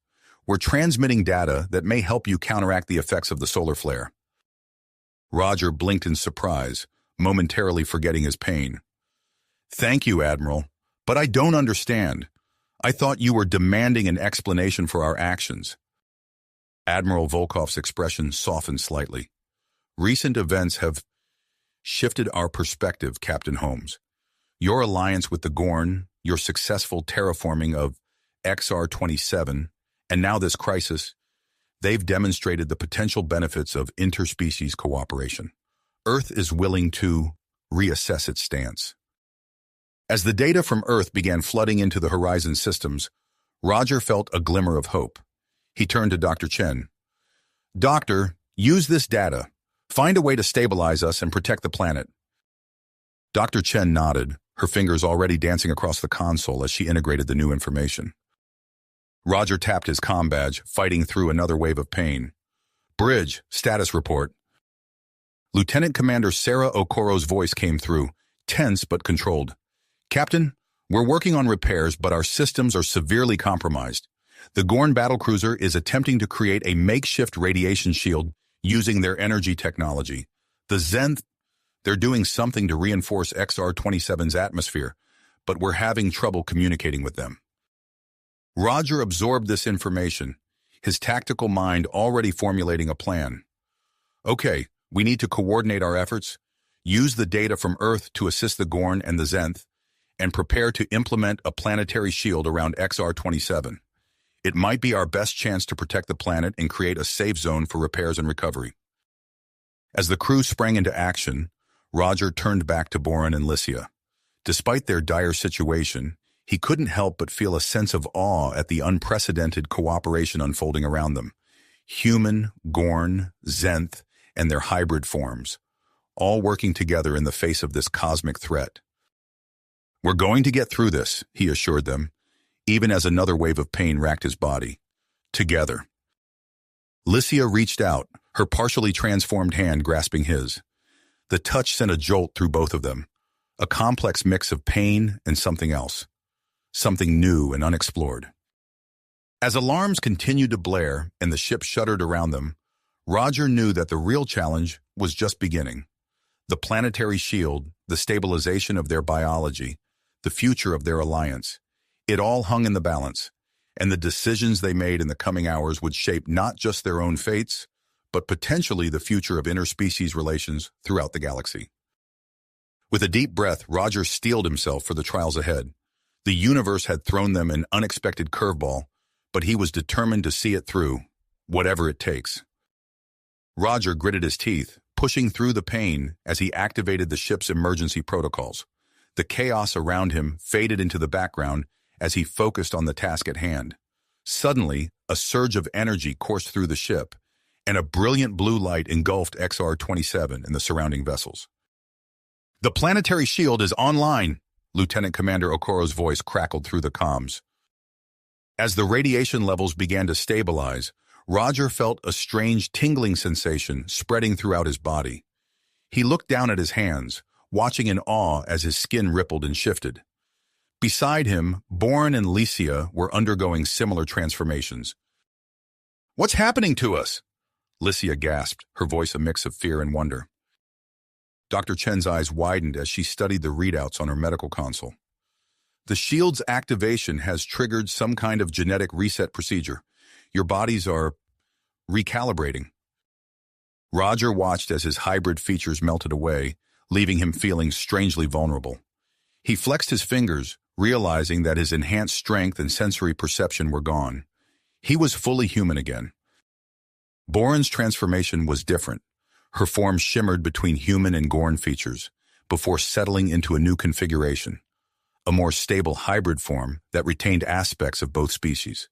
We're transmitting data that may help you counteract the effects of the solar flare." Roger blinked in surprise, momentarily forgetting his pain. "Thank you, Admiral, but I don't understand. I thought you were demanding an explanation for our actions." Admiral Volkov's expression softened slightly. "Recent events have shifted our perspective, Captain Holmes. Your alliance with the Gorn, your successful terraforming of XR-27, and now this crisis, they've demonstrated the potential benefits of interspecies cooperation. Earth is willing to reassess its stance." As the data from Earth began flooding into the Horizon systems, Roger felt a glimmer of hope. He turned to Dr. Chen. "Doctor, use this data. Find a way to stabilize us and protect the planet." Dr. Chen nodded, her fingers already dancing across the console as she integrated the new information. Roger tapped his comm badge, fighting through another wave of pain. "Bridge, status report." Lieutenant Commander Sarah Okoro's voice came through, tense but controlled. "Captain, we're working on repairs, but our systems are severely compromised. The Gorn battlecruiser is attempting to create a makeshift radiation shield using their energy technology. The Zenth, they're doing something to reinforce XR-27's atmosphere, but we're having trouble communicating with them." Roger absorbed this information, his tactical mind already formulating a plan. "Okay, we need to coordinate our efforts, use the data from Earth to assist the Gorn and the Zenth, and prepare to implement a planetary shield around XR-27. It might be our best chance to protect the planet and create a safe zone for repairs and recovery." As the crew sprang into action, Roger turned back to Boron and Lycia. Despite their dire situation, he couldn't help but feel a sense of awe at the unprecedented cooperation unfolding around them. Human, Gorn, Zenth, and their hybrid forms, all working together in the face of this cosmic threat. "We're going to get through this," he assured them, even as another wave of pain racked his body. "Together." Lycia reached out, her partially transformed hand grasping his. The touch sent a jolt through both of them, a complex mix of pain and something else. Something new and unexplored. As alarms continued to blare and the ship shuddered around them, Roger knew that the real challenge was just beginning. The planetary shield, the stabilization of their biology, the future of their alliance. It all hung in the balance, and the decisions they made in the coming hours would shape not just their own fates, but potentially the future of interspecies relations throughout the galaxy. With a deep breath, Roger steeled himself for the trials ahead. The universe had thrown them an unexpected curveball, but he was determined to see it through, whatever it takes. Roger gritted his teeth, pushing through the pain as he activated the ship's emergency protocols. The chaos around him faded into the background as he focused on the task at hand. Suddenly, a surge of energy coursed through the ship, and a brilliant blue light engulfed XR-27 and the surrounding vessels. "The planetary shield is online," Lieutenant Commander Okoro's voice crackled through the comms. As the radiation levels began to stabilize, Roger felt a strange tingling sensation spreading throughout his body. He looked down at his hands, watching in awe as his skin rippled and shifted. Beside him, Boron and Lycia were undergoing similar transformations. "What's happening to us?" Lycia gasped, her voice a mix of fear and wonder. Dr. Chen's eyes widened as she studied the readouts on her medical console. The shield's activation has triggered some kind of genetic reset procedure. Your bodies are recalibrating. Roger watched as his hybrid features melted away, leaving him feeling strangely vulnerable. He flexed his fingers, realizing that his enhanced strength and sensory perception were gone. He was fully human again. Boren's transformation was different. Her form shimmered between human and Gorn features, before settling into a new configuration, a more stable hybrid form that retained aspects of both species.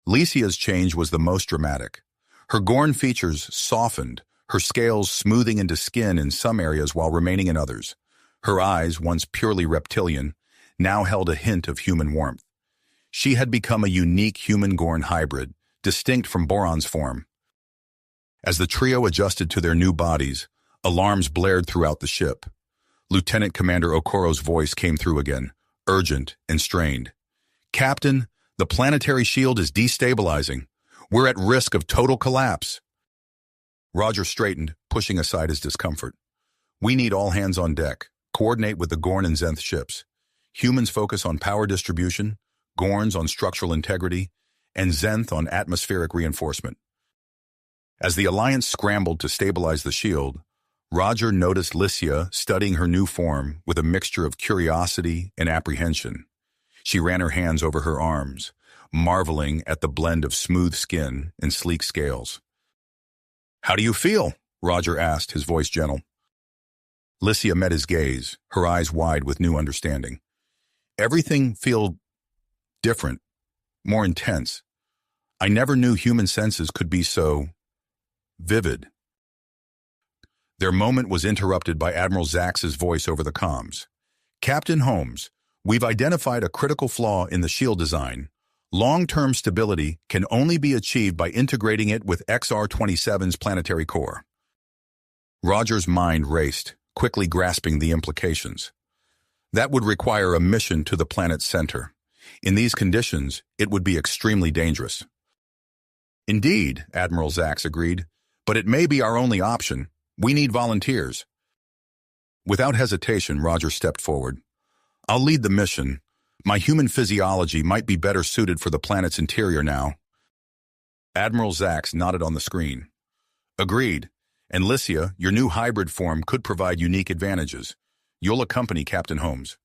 Lycia's change was the most dramatic. Her Gorn features softened, her scales smoothing into skin in some areas while remaining in others. Her eyes, once purely reptilian, now held a hint of human warmth. She had become a unique human-Gorn hybrid, distinct from Boron's form. As the trio adjusted to their new bodies, alarms blared throughout the ship. Lieutenant Commander Okoro's voice came through again, urgent and strained. "Captain, the planetary shield is destabilizing. We're at risk of total collapse." Roger straightened, pushing aside his discomfort. "We need all hands on deck. Coordinate with the Gorn and Zenth ships. Humans focus on power distribution, Gorns on structural integrity, and Zenth on atmospheric reinforcement." As the Alliance scrambled to stabilize the shield, Roger noticed Lycia studying her new form with a mixture of curiosity and apprehension. She ran her hands over her arms, marveling at the blend of smooth skin and sleek scales. "How do you feel?" Roger asked, his voice gentle. Lycia met his gaze, her eyes wide with new understanding. "Everything feels different, more intense. I never knew human senses could be so vivid." Their moment was interrupted by Admiral Zax's voice over the comms. "Captain Holmes, we've identified a critical flaw in the shield design. Long-term stability can only be achieved by integrating it with XR-27's planetary core." Roger's mind raced, quickly grasping the implications. That would require a mission to the planet's center. In these conditions, it would be extremely dangerous. "Indeed," Admiral Zax agreed, "but it may be our only option. We need volunteers." Without hesitation, Roger stepped forward. "I'll lead the mission. My human physiology might be better suited for the planet's interior now." Admiral Zax nodded on the screen. "Agreed. And Lycia, your new hybrid form could provide unique advantages. You'll accompany Captain Holmes."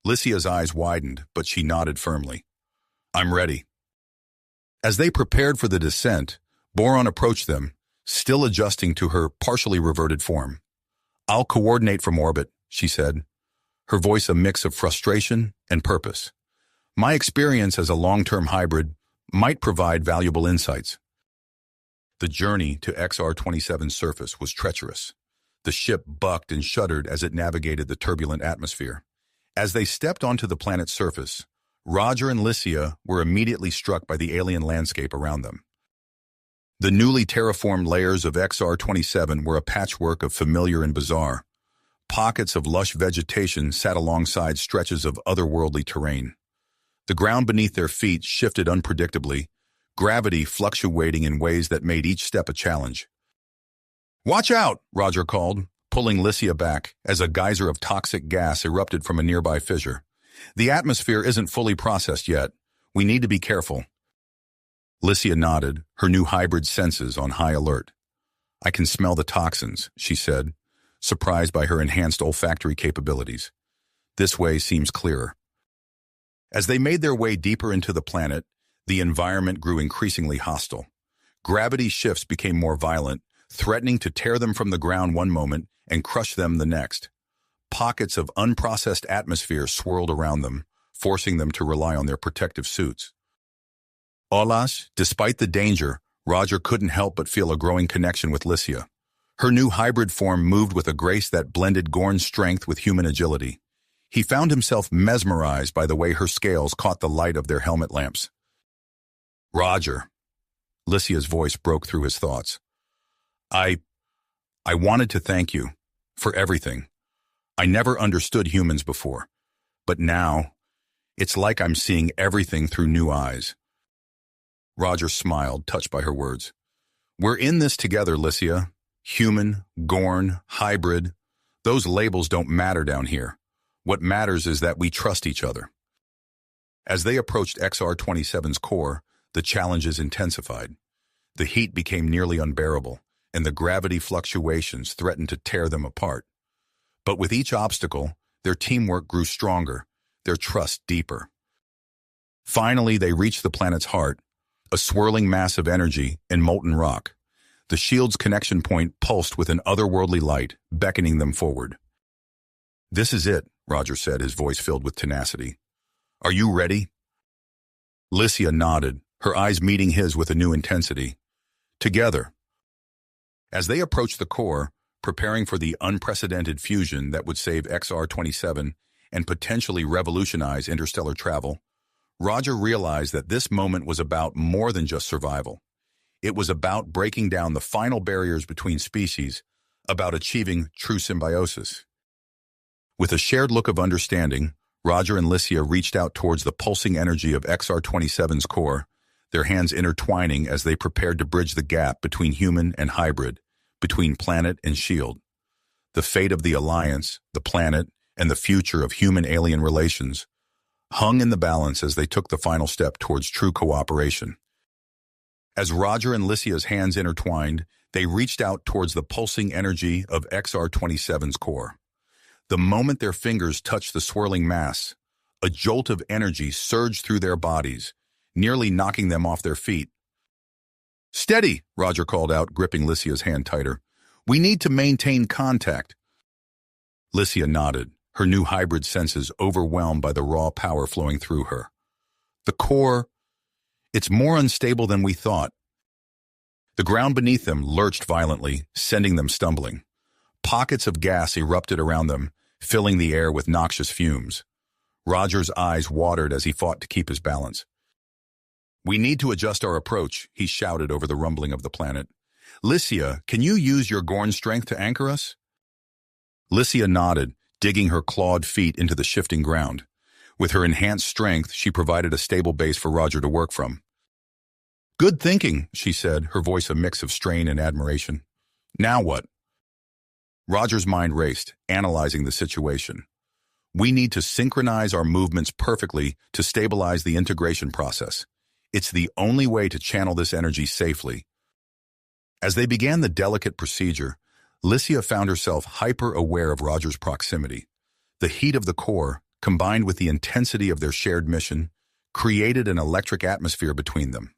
Lycia's eyes widened, but she nodded firmly. "I'm ready." As they prepared for the descent, Boron approached them, still adjusting to her partially reverted form. "I'll coordinate from orbit," she said, her voice a mix of frustration and purpose. "My experience as a long-term hybrid might provide valuable insights." The journey to XR-27's surface was treacherous. The ship bucked and shuddered as it navigated the turbulent atmosphere. As they stepped onto the planet's surface, Roger and Lycia were immediately struck by the alien landscape around them. The newly terraformed layers of XR-27 were a patchwork of familiar and bizarre. Pockets of lush vegetation sat alongside stretches of otherworldly terrain. The ground beneath their feet shifted unpredictably, gravity fluctuating in ways that made each step a challenge. "Watch out!" Roger called, pulling Lycia back as a geyser of toxic gas erupted from a nearby fissure. "The atmosphere isn't fully processed yet. We need to be careful." Lycia nodded, her new hybrid senses on high alert. "I can smell the toxins," she said, surprised by her enhanced olfactory capabilities. "This way seems clearer." As they made their way deeper into the planet, the environment grew increasingly hostile. Gravity shifts became more violent, threatening to tear them from the ground one moment and crush them the next. Pockets of unprocessed atmosphere swirled around them, forcing them to rely on their protective suits. Alas, despite the danger, Roger couldn't help but feel a growing connection with Lycia. Her new hybrid form moved with a grace that blended Gorn's strength with human agility. He found himself mesmerized by the way her scales caught the light of their helmet lamps. "Roger," Lycia's voice broke through his thoughts. I wanted to thank you for everything. I never understood humans before, but now it's like I'm seeing everything through new eyes." Roger smiled, touched by her words. "We're in this together, Lycia. Human, Gorn, hybrid. Those labels don't matter down here. What matters is that we trust each other. As they approached XR-27's core, the challenges intensified. The heat became nearly unbearable, and the gravity fluctuations threatened to tear them apart. But with each obstacle, their teamwork grew stronger, their trust deeper. Finally, they reached the planet's heart, a swirling mass of energy and molten rock. The shield's connection point pulsed with an otherworldly light, beckoning them forward. "This is it," Roger said, his voice filled with tenacity. "Are you ready?" Lycia nodded, her eyes meeting his with a new intensity. Together. As they approached the core, preparing for the unprecedented fusion that would save XR-27 and potentially revolutionize interstellar travel, Roger realized that this moment was about more than just survival. It was about breaking down the final barriers between species, about achieving true symbiosis. With a shared look of understanding, Roger and Lycia reached out towards the pulsing energy of XR-27's core, their hands intertwining as they prepared to bridge the gap between human and hybrid, between planet and shield. The fate of the alliance, the planet, and the future of human-alien relations hung in the balance as they took the final step towards true cooperation. As Roger and Lycia's hands intertwined, they reached out towards the pulsing energy of XR-27's core. The moment their fingers touched the swirling mass, a jolt of energy surged through their bodies, nearly knocking them off their feet. "Steady," Roger called out, gripping Lycia's hand tighter. "We need to maintain contact." Lycia nodded, her new hybrid senses overwhelmed by the raw power flowing through her. "The core, it's more unstable than we thought." The ground beneath them lurched violently, sending them stumbling. Pockets of gas erupted around them, filling the air with noxious fumes. Roger's eyes watered as he fought to keep his balance. "We need to adjust our approach," he shouted over the rumbling of the planet. "Lycia, can you use your Gorn strength to anchor us?" Lycia nodded, digging her clawed feet into the shifting ground. With her enhanced strength, she provided a stable base for Roger to work from. "Good thinking," she said, her voice a mix of strain and admiration. "Now what?" Roger's mind raced, analyzing the situation. "We need to synchronize our movements perfectly to stabilize the integration process. It's the only way to channel this energy safely." As they began the delicate procedure, Lycia found herself hyper-aware of Roger's proximity. The heat of the core, combined with the intensity of their shared mission, created an electric atmosphere between them.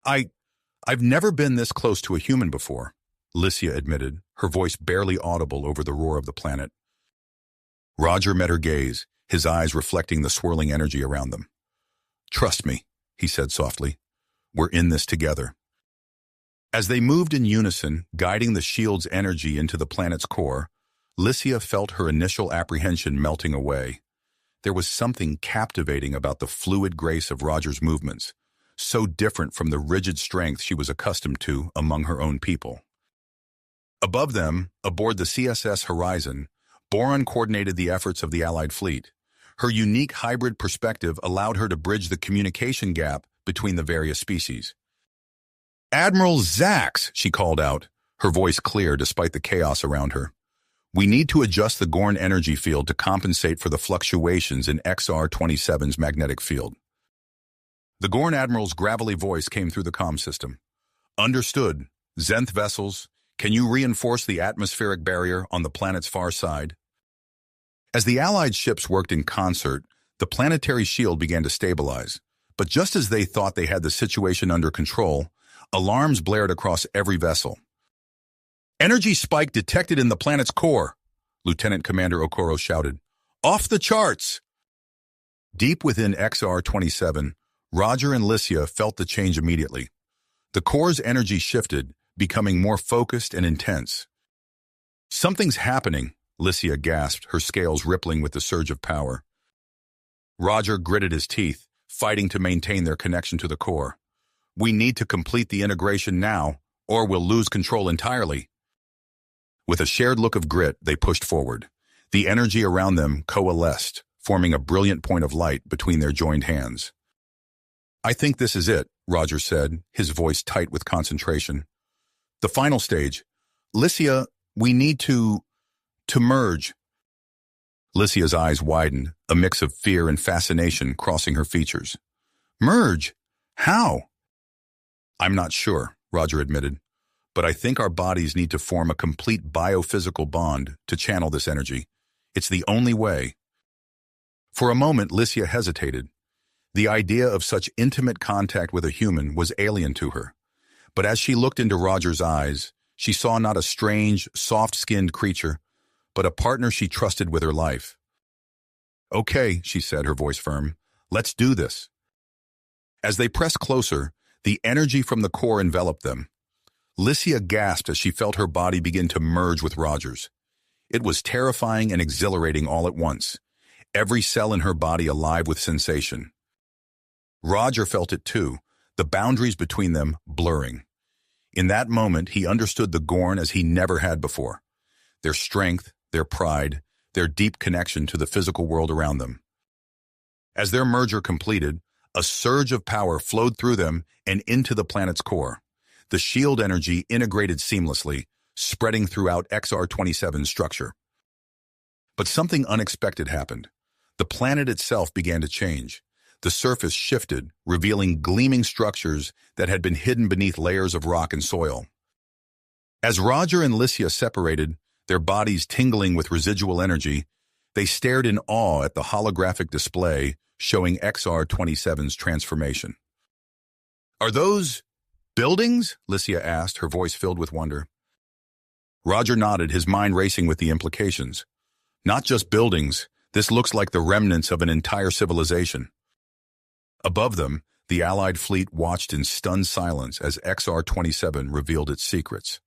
I've never been this close to a human before," Lycia admitted, her voice barely audible over the roar of the planet. Roger met her gaze, his eyes reflecting the swirling energy around them. "Trust me," he said softly. "We're in this together." As they moved in unison, guiding the shield's energy into the planet's core, Lycia felt her initial apprehension melting away. There was something captivating about the fluid grace of Roger's movements, so different from the rigid strength she was accustomed to among her own people. Above them, aboard the CSS Horizon, Boron coordinated the efforts of the Allied fleet. Her unique hybrid perspective allowed her to bridge the communication gap between the various species. "Admiral Zax," she called out, her voice clear despite the chaos around her. "We need to adjust the Gorn energy field to compensate for the fluctuations in XR-27's magnetic field." The Gorn Admiral's gravelly voice came through the comm system. "Understood. Zenth vessels, can you reinforce the atmospheric barrier on the planet's far side?" As the Allied ships worked in concert, the planetary shield began to stabilize. But just as they thought they had the situation under control, alarms blared across every vessel. "Energy spike detected in the planet's core," Lieutenant Commander Okoro shouted. "Off the charts!" Deep within XR-27, Roger and Lycia felt the change immediately. The core's energy shifted, becoming more focused and intense. "Something's happening," Lycia gasped, her scales rippling with the surge of power. Roger gritted his teeth, fighting to maintain their connection to the core. "We need to complete the integration now, or we'll lose control entirely." With a shared look of grit, they pushed forward. The energy around them coalesced, forming a brilliant point of light between their joined hands. "I think this is it," Roger said, his voice tight with concentration. "The final stage. Lycia, we need to merge." Lycia's eyes widened, a mix of fear and fascination crossing her features. Merge? How? I'm not sure, Roger admitted, but I think our bodies need to form a complete biophysical bond to channel this energy. It's the only way. For a moment, Lycia hesitated. The idea of such intimate contact with a human was alien to her. But as she looked into Roger's eyes, she saw not a strange, soft-skinned creature, but a partner she trusted with her life. Okay, she said, her voice firm. Let's do this. As they pressed closer, the energy from the core enveloped them. Lycia gasped as she felt her body begin to merge with Roger's. It was terrifying and exhilarating all at once, every cell in her body alive with sensation. Roger felt it too, the boundaries between them blurring. In that moment, he understood the Gorn as he never had before. Their strength, their pride, their deep connection to the physical world around them. As their merger completed, a surge of power flowed through them and into the planet's core. The shield energy integrated seamlessly, spreading throughout XR-27's structure. But something unexpected happened. The planet itself began to change. The surface shifted, revealing gleaming structures that had been hidden beneath layers of rock and soil. As Roger and Lycia separated, their bodies tingling with residual energy, they stared in awe at the holographic display showing XR-27's transformation. Are those buildings? Lycia asked, her voice filled with wonder. Roger nodded, his mind racing with the implications. Not just buildings, this looks like the remnants of an entire civilization. Above them, the Allied fleet watched in stunned silence as XR-27 revealed its secrets.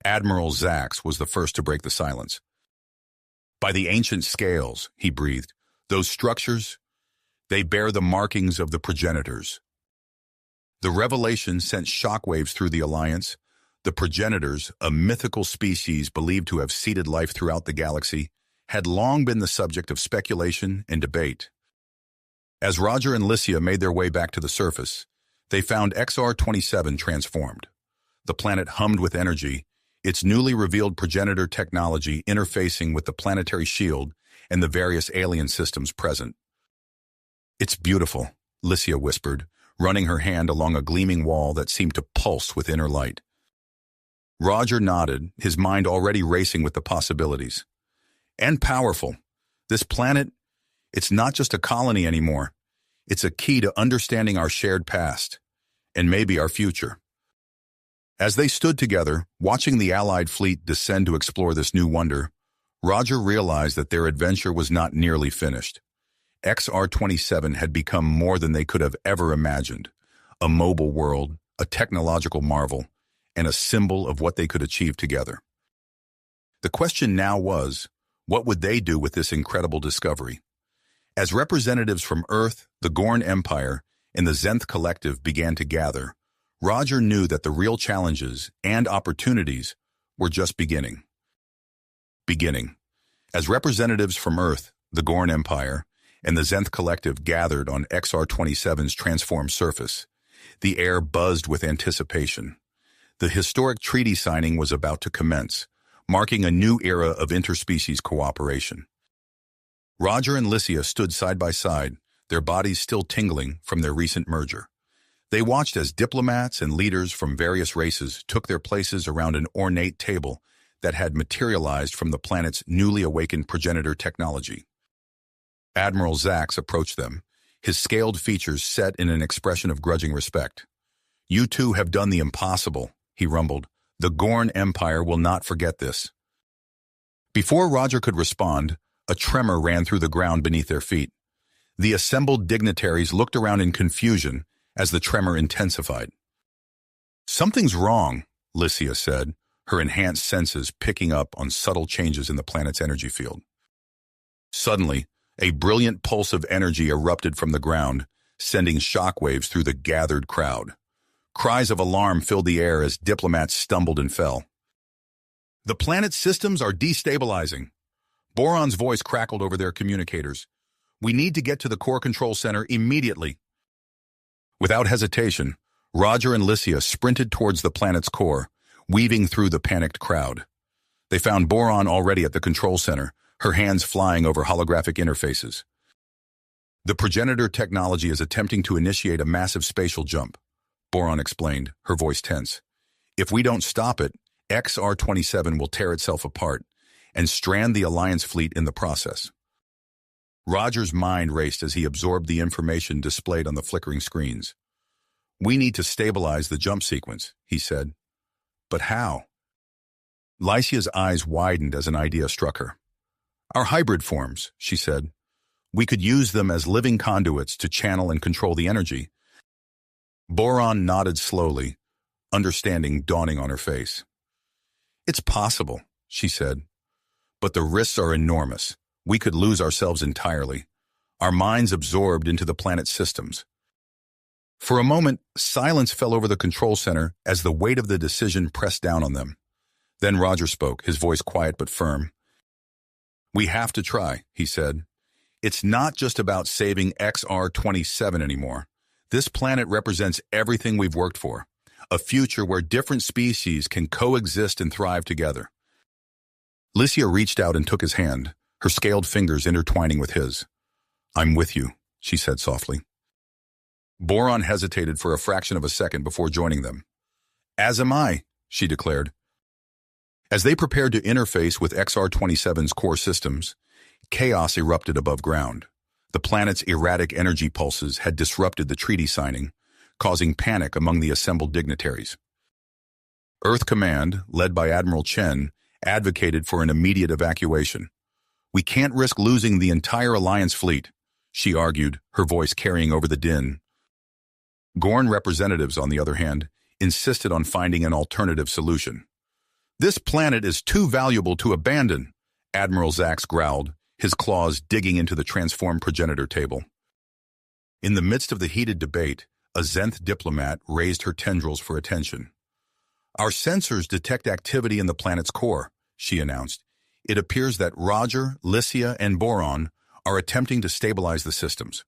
Admiral Zax was the first to break the silence. By the ancient scales, he breathed, those structures, they bear the markings of the progenitors. The revelation sent shockwaves through the Alliance. The progenitors, a mythical species believed to have seeded life throughout the galaxy, had long been the subject of speculation and debate. As Roger and Lycia made their way back to the surface, they found XR-27 transformed. The planet hummed with energy, its newly revealed progenitor technology interfacing with the planetary shield and the various alien systems present. It's beautiful, Lycia whispered, running her hand along a gleaming wall that seemed to pulse with inner light. Roger nodded, his mind already racing with the possibilities. And powerful. This planet, it's not just a colony anymore. It's a key to understanding our shared past, and maybe our future. As they stood together, watching the Allied fleet descend to explore this new wonder, Roger realized that their adventure was not nearly finished. XR-27 had become more than they could have ever imagined. A mobile world, a technological marvel, and a symbol of what they could achieve together. The question now was, what would they do with this incredible discovery? As representatives from Earth, the Gorn Empire, and the Zenth Collective began to gather, Roger knew that the real challenges and opportunities were just beginning. As representatives from Earth, the Gorn Empire, and the Zenth Collective gathered on XR-27's transformed surface, the air buzzed with anticipation. The historic treaty signing was about to commence, marking a new era of interspecies cooperation. Roger and Lycia stood side by side, their bodies still tingling from their recent merger. They watched as diplomats and leaders from various races took their places around an ornate table that had materialized from the planet's newly awakened progenitor technology. Admiral Zax approached them, his scaled features set in an expression of grudging respect. "You two have done the impossible," he rumbled. "The Gorn Empire will not forget this." Before Roger could respond, a tremor ran through the ground beneath their feet. The assembled dignitaries looked around in confusion as the tremor intensified. "Something's wrong," Lycia said, her enhanced senses picking up on subtle changes in the planet's energy field. Suddenly, a brilliant pulse of energy erupted from the ground, sending shockwaves through the gathered crowd. Cries of alarm filled the air as diplomats stumbled and fell. "The planet's systems are destabilizing." Boron's voice crackled over their communicators. "We need to get to the core control center immediately." Without hesitation, Roger and Lycia sprinted towards the planet's core, weaving through the panicked crowd. They found Boron already at the control center, her hands flying over holographic interfaces. The progenitor technology is attempting to initiate a massive spatial jump, Boron explained, her voice tense. If we don't stop it, XR-27 will tear itself apart and strand the Alliance fleet in the process. Roger's mind raced as he absorbed the information displayed on the flickering screens. We need to stabilize the jump sequence, he said. But how? Lycia's eyes widened as an idea struck her. Our hybrid forms, she said. We could use them as living conduits to channel and control the energy. Boron nodded slowly, understanding dawning on her face. It's possible, she said, but the risks are enormous. We could lose ourselves entirely, our minds absorbed into the planet's systems. For a moment, silence fell over the control center as the weight of the decision pressed down on them. Then Roger spoke, his voice quiet but firm. We have to try, he said. It's not just about saving XR-27 anymore. This planet represents everything we've worked for, a future where different species can coexist and thrive together. Lycia reached out and took his hand, her scaled fingers intertwining with his. I'm with you, she said softly. Boron hesitated for a fraction of a second before joining them. As am I, she declared. As they prepared to interface with XR-27's core systems, chaos erupted above ground. The planet's erratic energy pulses had disrupted the treaty signing, causing panic among the assembled dignitaries. Earth Command, led by Admiral Chen, advocated for an immediate evacuation. We can't risk losing the entire Alliance fleet, she argued, her voice carrying over the din. Gorn representatives, on the other hand, insisted on finding an alternative solution. This planet is too valuable to abandon, Admiral Zax growled, his claws digging into the transformed progenitor table. In the midst of the heated debate, a Zenth diplomat raised her tendrils for attention. Our sensors detect activity in the planet's core, she announced. It appears that Roger, Lycia, and Boron are attempting to stabilize the systems.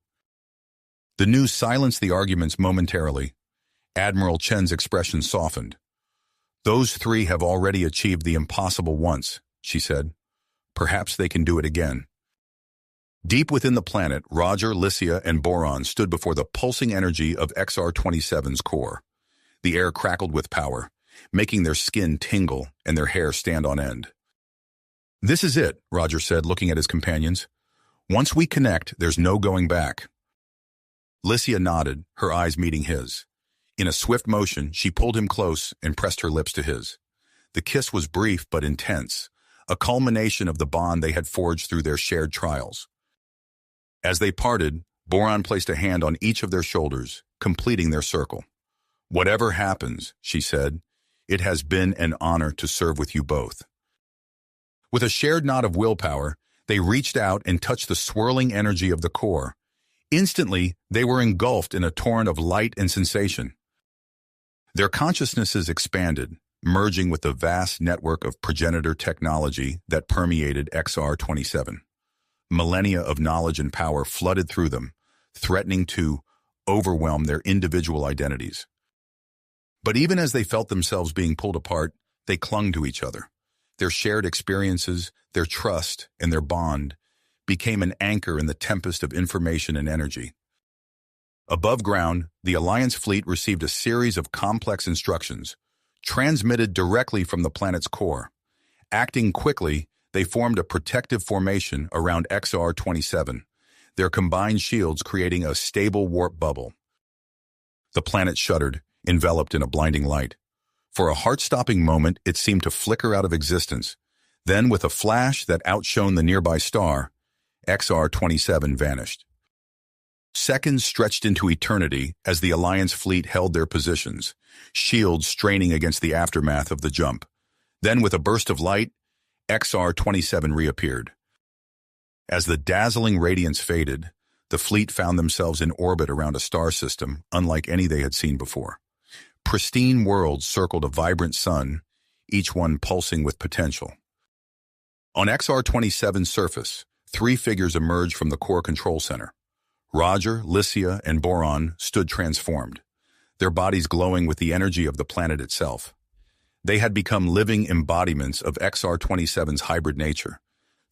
The news silenced the arguments momentarily. Admiral Chen's expression softened. Those three have already achieved the impossible once, she said. Perhaps they can do it again. Deep within the planet, Roger, Lycia, and Boron stood before the pulsing energy of XR-27's core. The air crackled with power, making their skin tingle and their hair stand on end. This is it, Roger said, looking at his companions. Once we connect, there's no going back. Lycia nodded, her eyes meeting his. In a swift motion, she pulled him close and pressed her lips to his. The kiss was brief but intense, a culmination of the bond they had forged through their shared trials. As they parted, Boron placed a hand on each of their shoulders, completing their circle. Whatever happens, she said, it has been an honor to serve with you both. With a shared nod of willpower, they reached out and touched the swirling energy of the core. Instantly, they were engulfed in a torrent of light and sensation. Their consciousnesses expanded, merging with the vast network of progenitor technology that permeated XR-27. Millennia of knowledge and power flooded through them, threatening to overwhelm their individual identities. But even as they felt themselves being pulled apart, they clung to each other. Their shared experiences, their trust, and their bond became an anchor in the tempest of information and energy. Above ground, the Alliance fleet received a series of complex instructions, transmitted directly from the planet's core. Acting quickly, they formed a protective formation around XR-27, their combined shields creating a stable warp bubble. The planet shuddered, enveloped in a blinding light. For a heart-stopping moment, it seemed to flicker out of existence. Then, with a flash that outshone the nearby star, XR-27 vanished. Seconds stretched into eternity as the Alliance fleet held their positions, shields straining against the aftermath of the jump. Then, with a burst of light, XR-27 reappeared. As the dazzling radiance faded, the fleet found themselves in orbit around a star system unlike any they had seen before. Pristine worlds circled a vibrant sun, each one pulsing with potential. On XR-27's surface, three figures emerged from the core control center. Roger, Lycia, and Boron stood transformed, their bodies glowing with the energy of the planet itself. They had become living embodiments of XR-27's hybrid nature,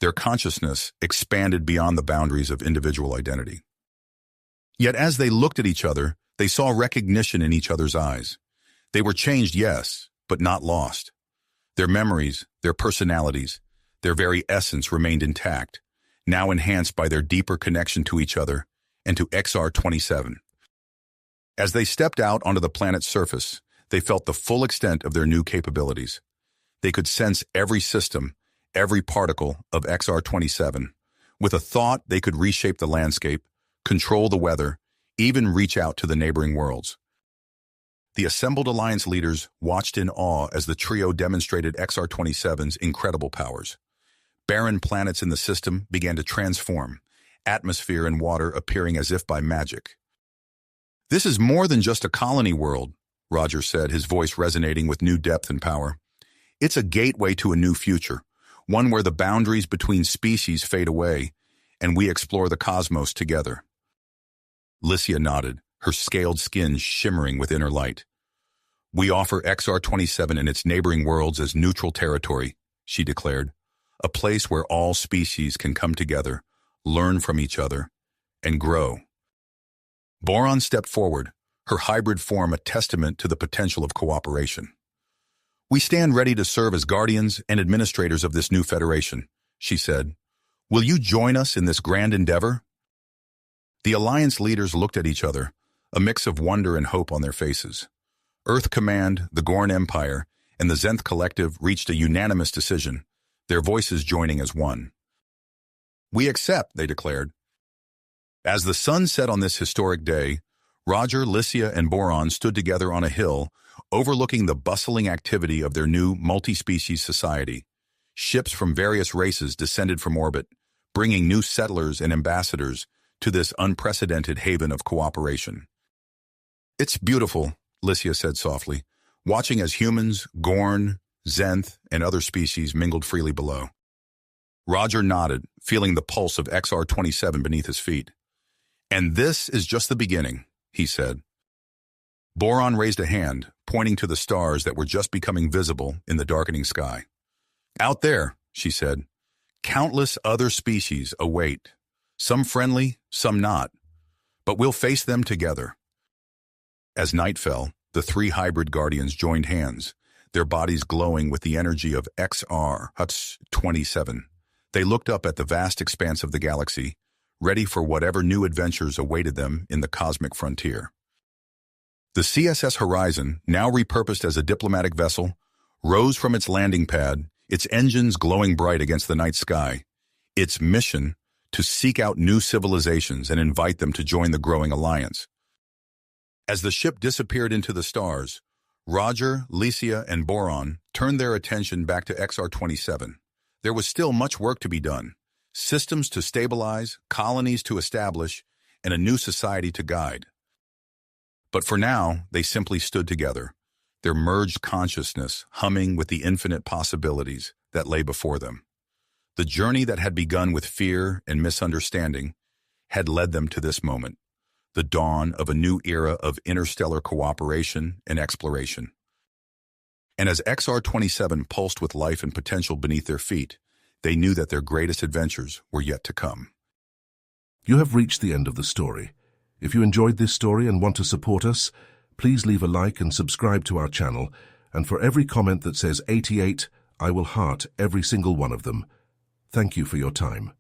Their consciousness expanded beyond the boundaries of individual identity. Yet as they looked at each other, they saw recognition in each other's eyes. They were changed, yes, but not lost. Their memories, their personalities, their very essence remained intact, now enhanced by their deeper connection to each other and to XR27. As they stepped out onto the planet's surface, they felt the full extent of their new capabilities. They could sense every system, every particle of XR27. With a thought, they could reshape the landscape, control the weather, even reach out to the neighboring worlds. The assembled Alliance leaders watched in awe as the trio demonstrated XR27's incredible powers. Barren planets in the system began to transform, atmosphere and water appearing as if by magic. "This is more than just a colony world," Roger said, his voice resonating with new depth and power. "It's a gateway to a new future, one where the boundaries between species fade away, and we explore the cosmos together." Licia nodded, her scaled skin shimmering with inner light. "We offer XR27 and its neighboring worlds as neutral territory," she declared, "a place where all species can come together, learn from each other, and grow." Boron stepped forward, her hybrid form a testament to the potential of cooperation. "We stand ready to serve as guardians and administrators of this new federation," she said. "Will you join us in this grand endeavor?" The Alliance leaders looked at each other, a mix of wonder and hope on their faces. Earth Command, the Gorn Empire, and the Zenth Collective reached a unanimous decision, their voices joining as one. "We accept," they declared. As the sun set on this historic day, Roger, Licia, and Boron stood together on a hill, overlooking the bustling activity of their new multi-species society. Ships from various races descended from orbit, bringing new settlers and ambassadors to this unprecedented haven of cooperation. "It's beautiful," Licia said softly, watching as humans, Gorn, Zenth, and other species mingled freely below. Roger nodded, feeling the pulse of XR27 beneath his feet. "And this is just the beginning," he said. Boron raised a hand, pointing to the stars that were just becoming visible in the darkening sky. "Out there," she said, "countless other species await. Some friendly, some not. But we'll face them together." As night fell, the three hybrid guardians joined hands, their bodies glowing with the energy of XR27. They looked up at the vast expanse of the galaxy, ready for whatever new adventures awaited them in the cosmic frontier. The CSS Horizon, now repurposed as a diplomatic vessel, rose from its landing pad, its engines glowing bright against the night sky. Its mission, to seek out new civilizations and invite them to join the growing alliance. As the ship disappeared into the stars, Roger, Licia, and Boron turned their attention back to XR27. There was still much work to be done. Systems to stabilize, colonies to establish, and a new society to guide. But for now, they simply stood together, their merged consciousness humming with the infinite possibilities that lay before them. The journey that had begun with fear and misunderstanding had led them to this moment, the dawn of a new era of interstellar cooperation and exploration. And as XR27 pulsed with life and potential beneath their feet, they knew that their greatest adventures were yet to come. You have reached the end of the story. If you enjoyed this story and want to support us, please leave a like and subscribe to our channel, and for every comment that says 88, I will heart every single one of them. Thank you for your time.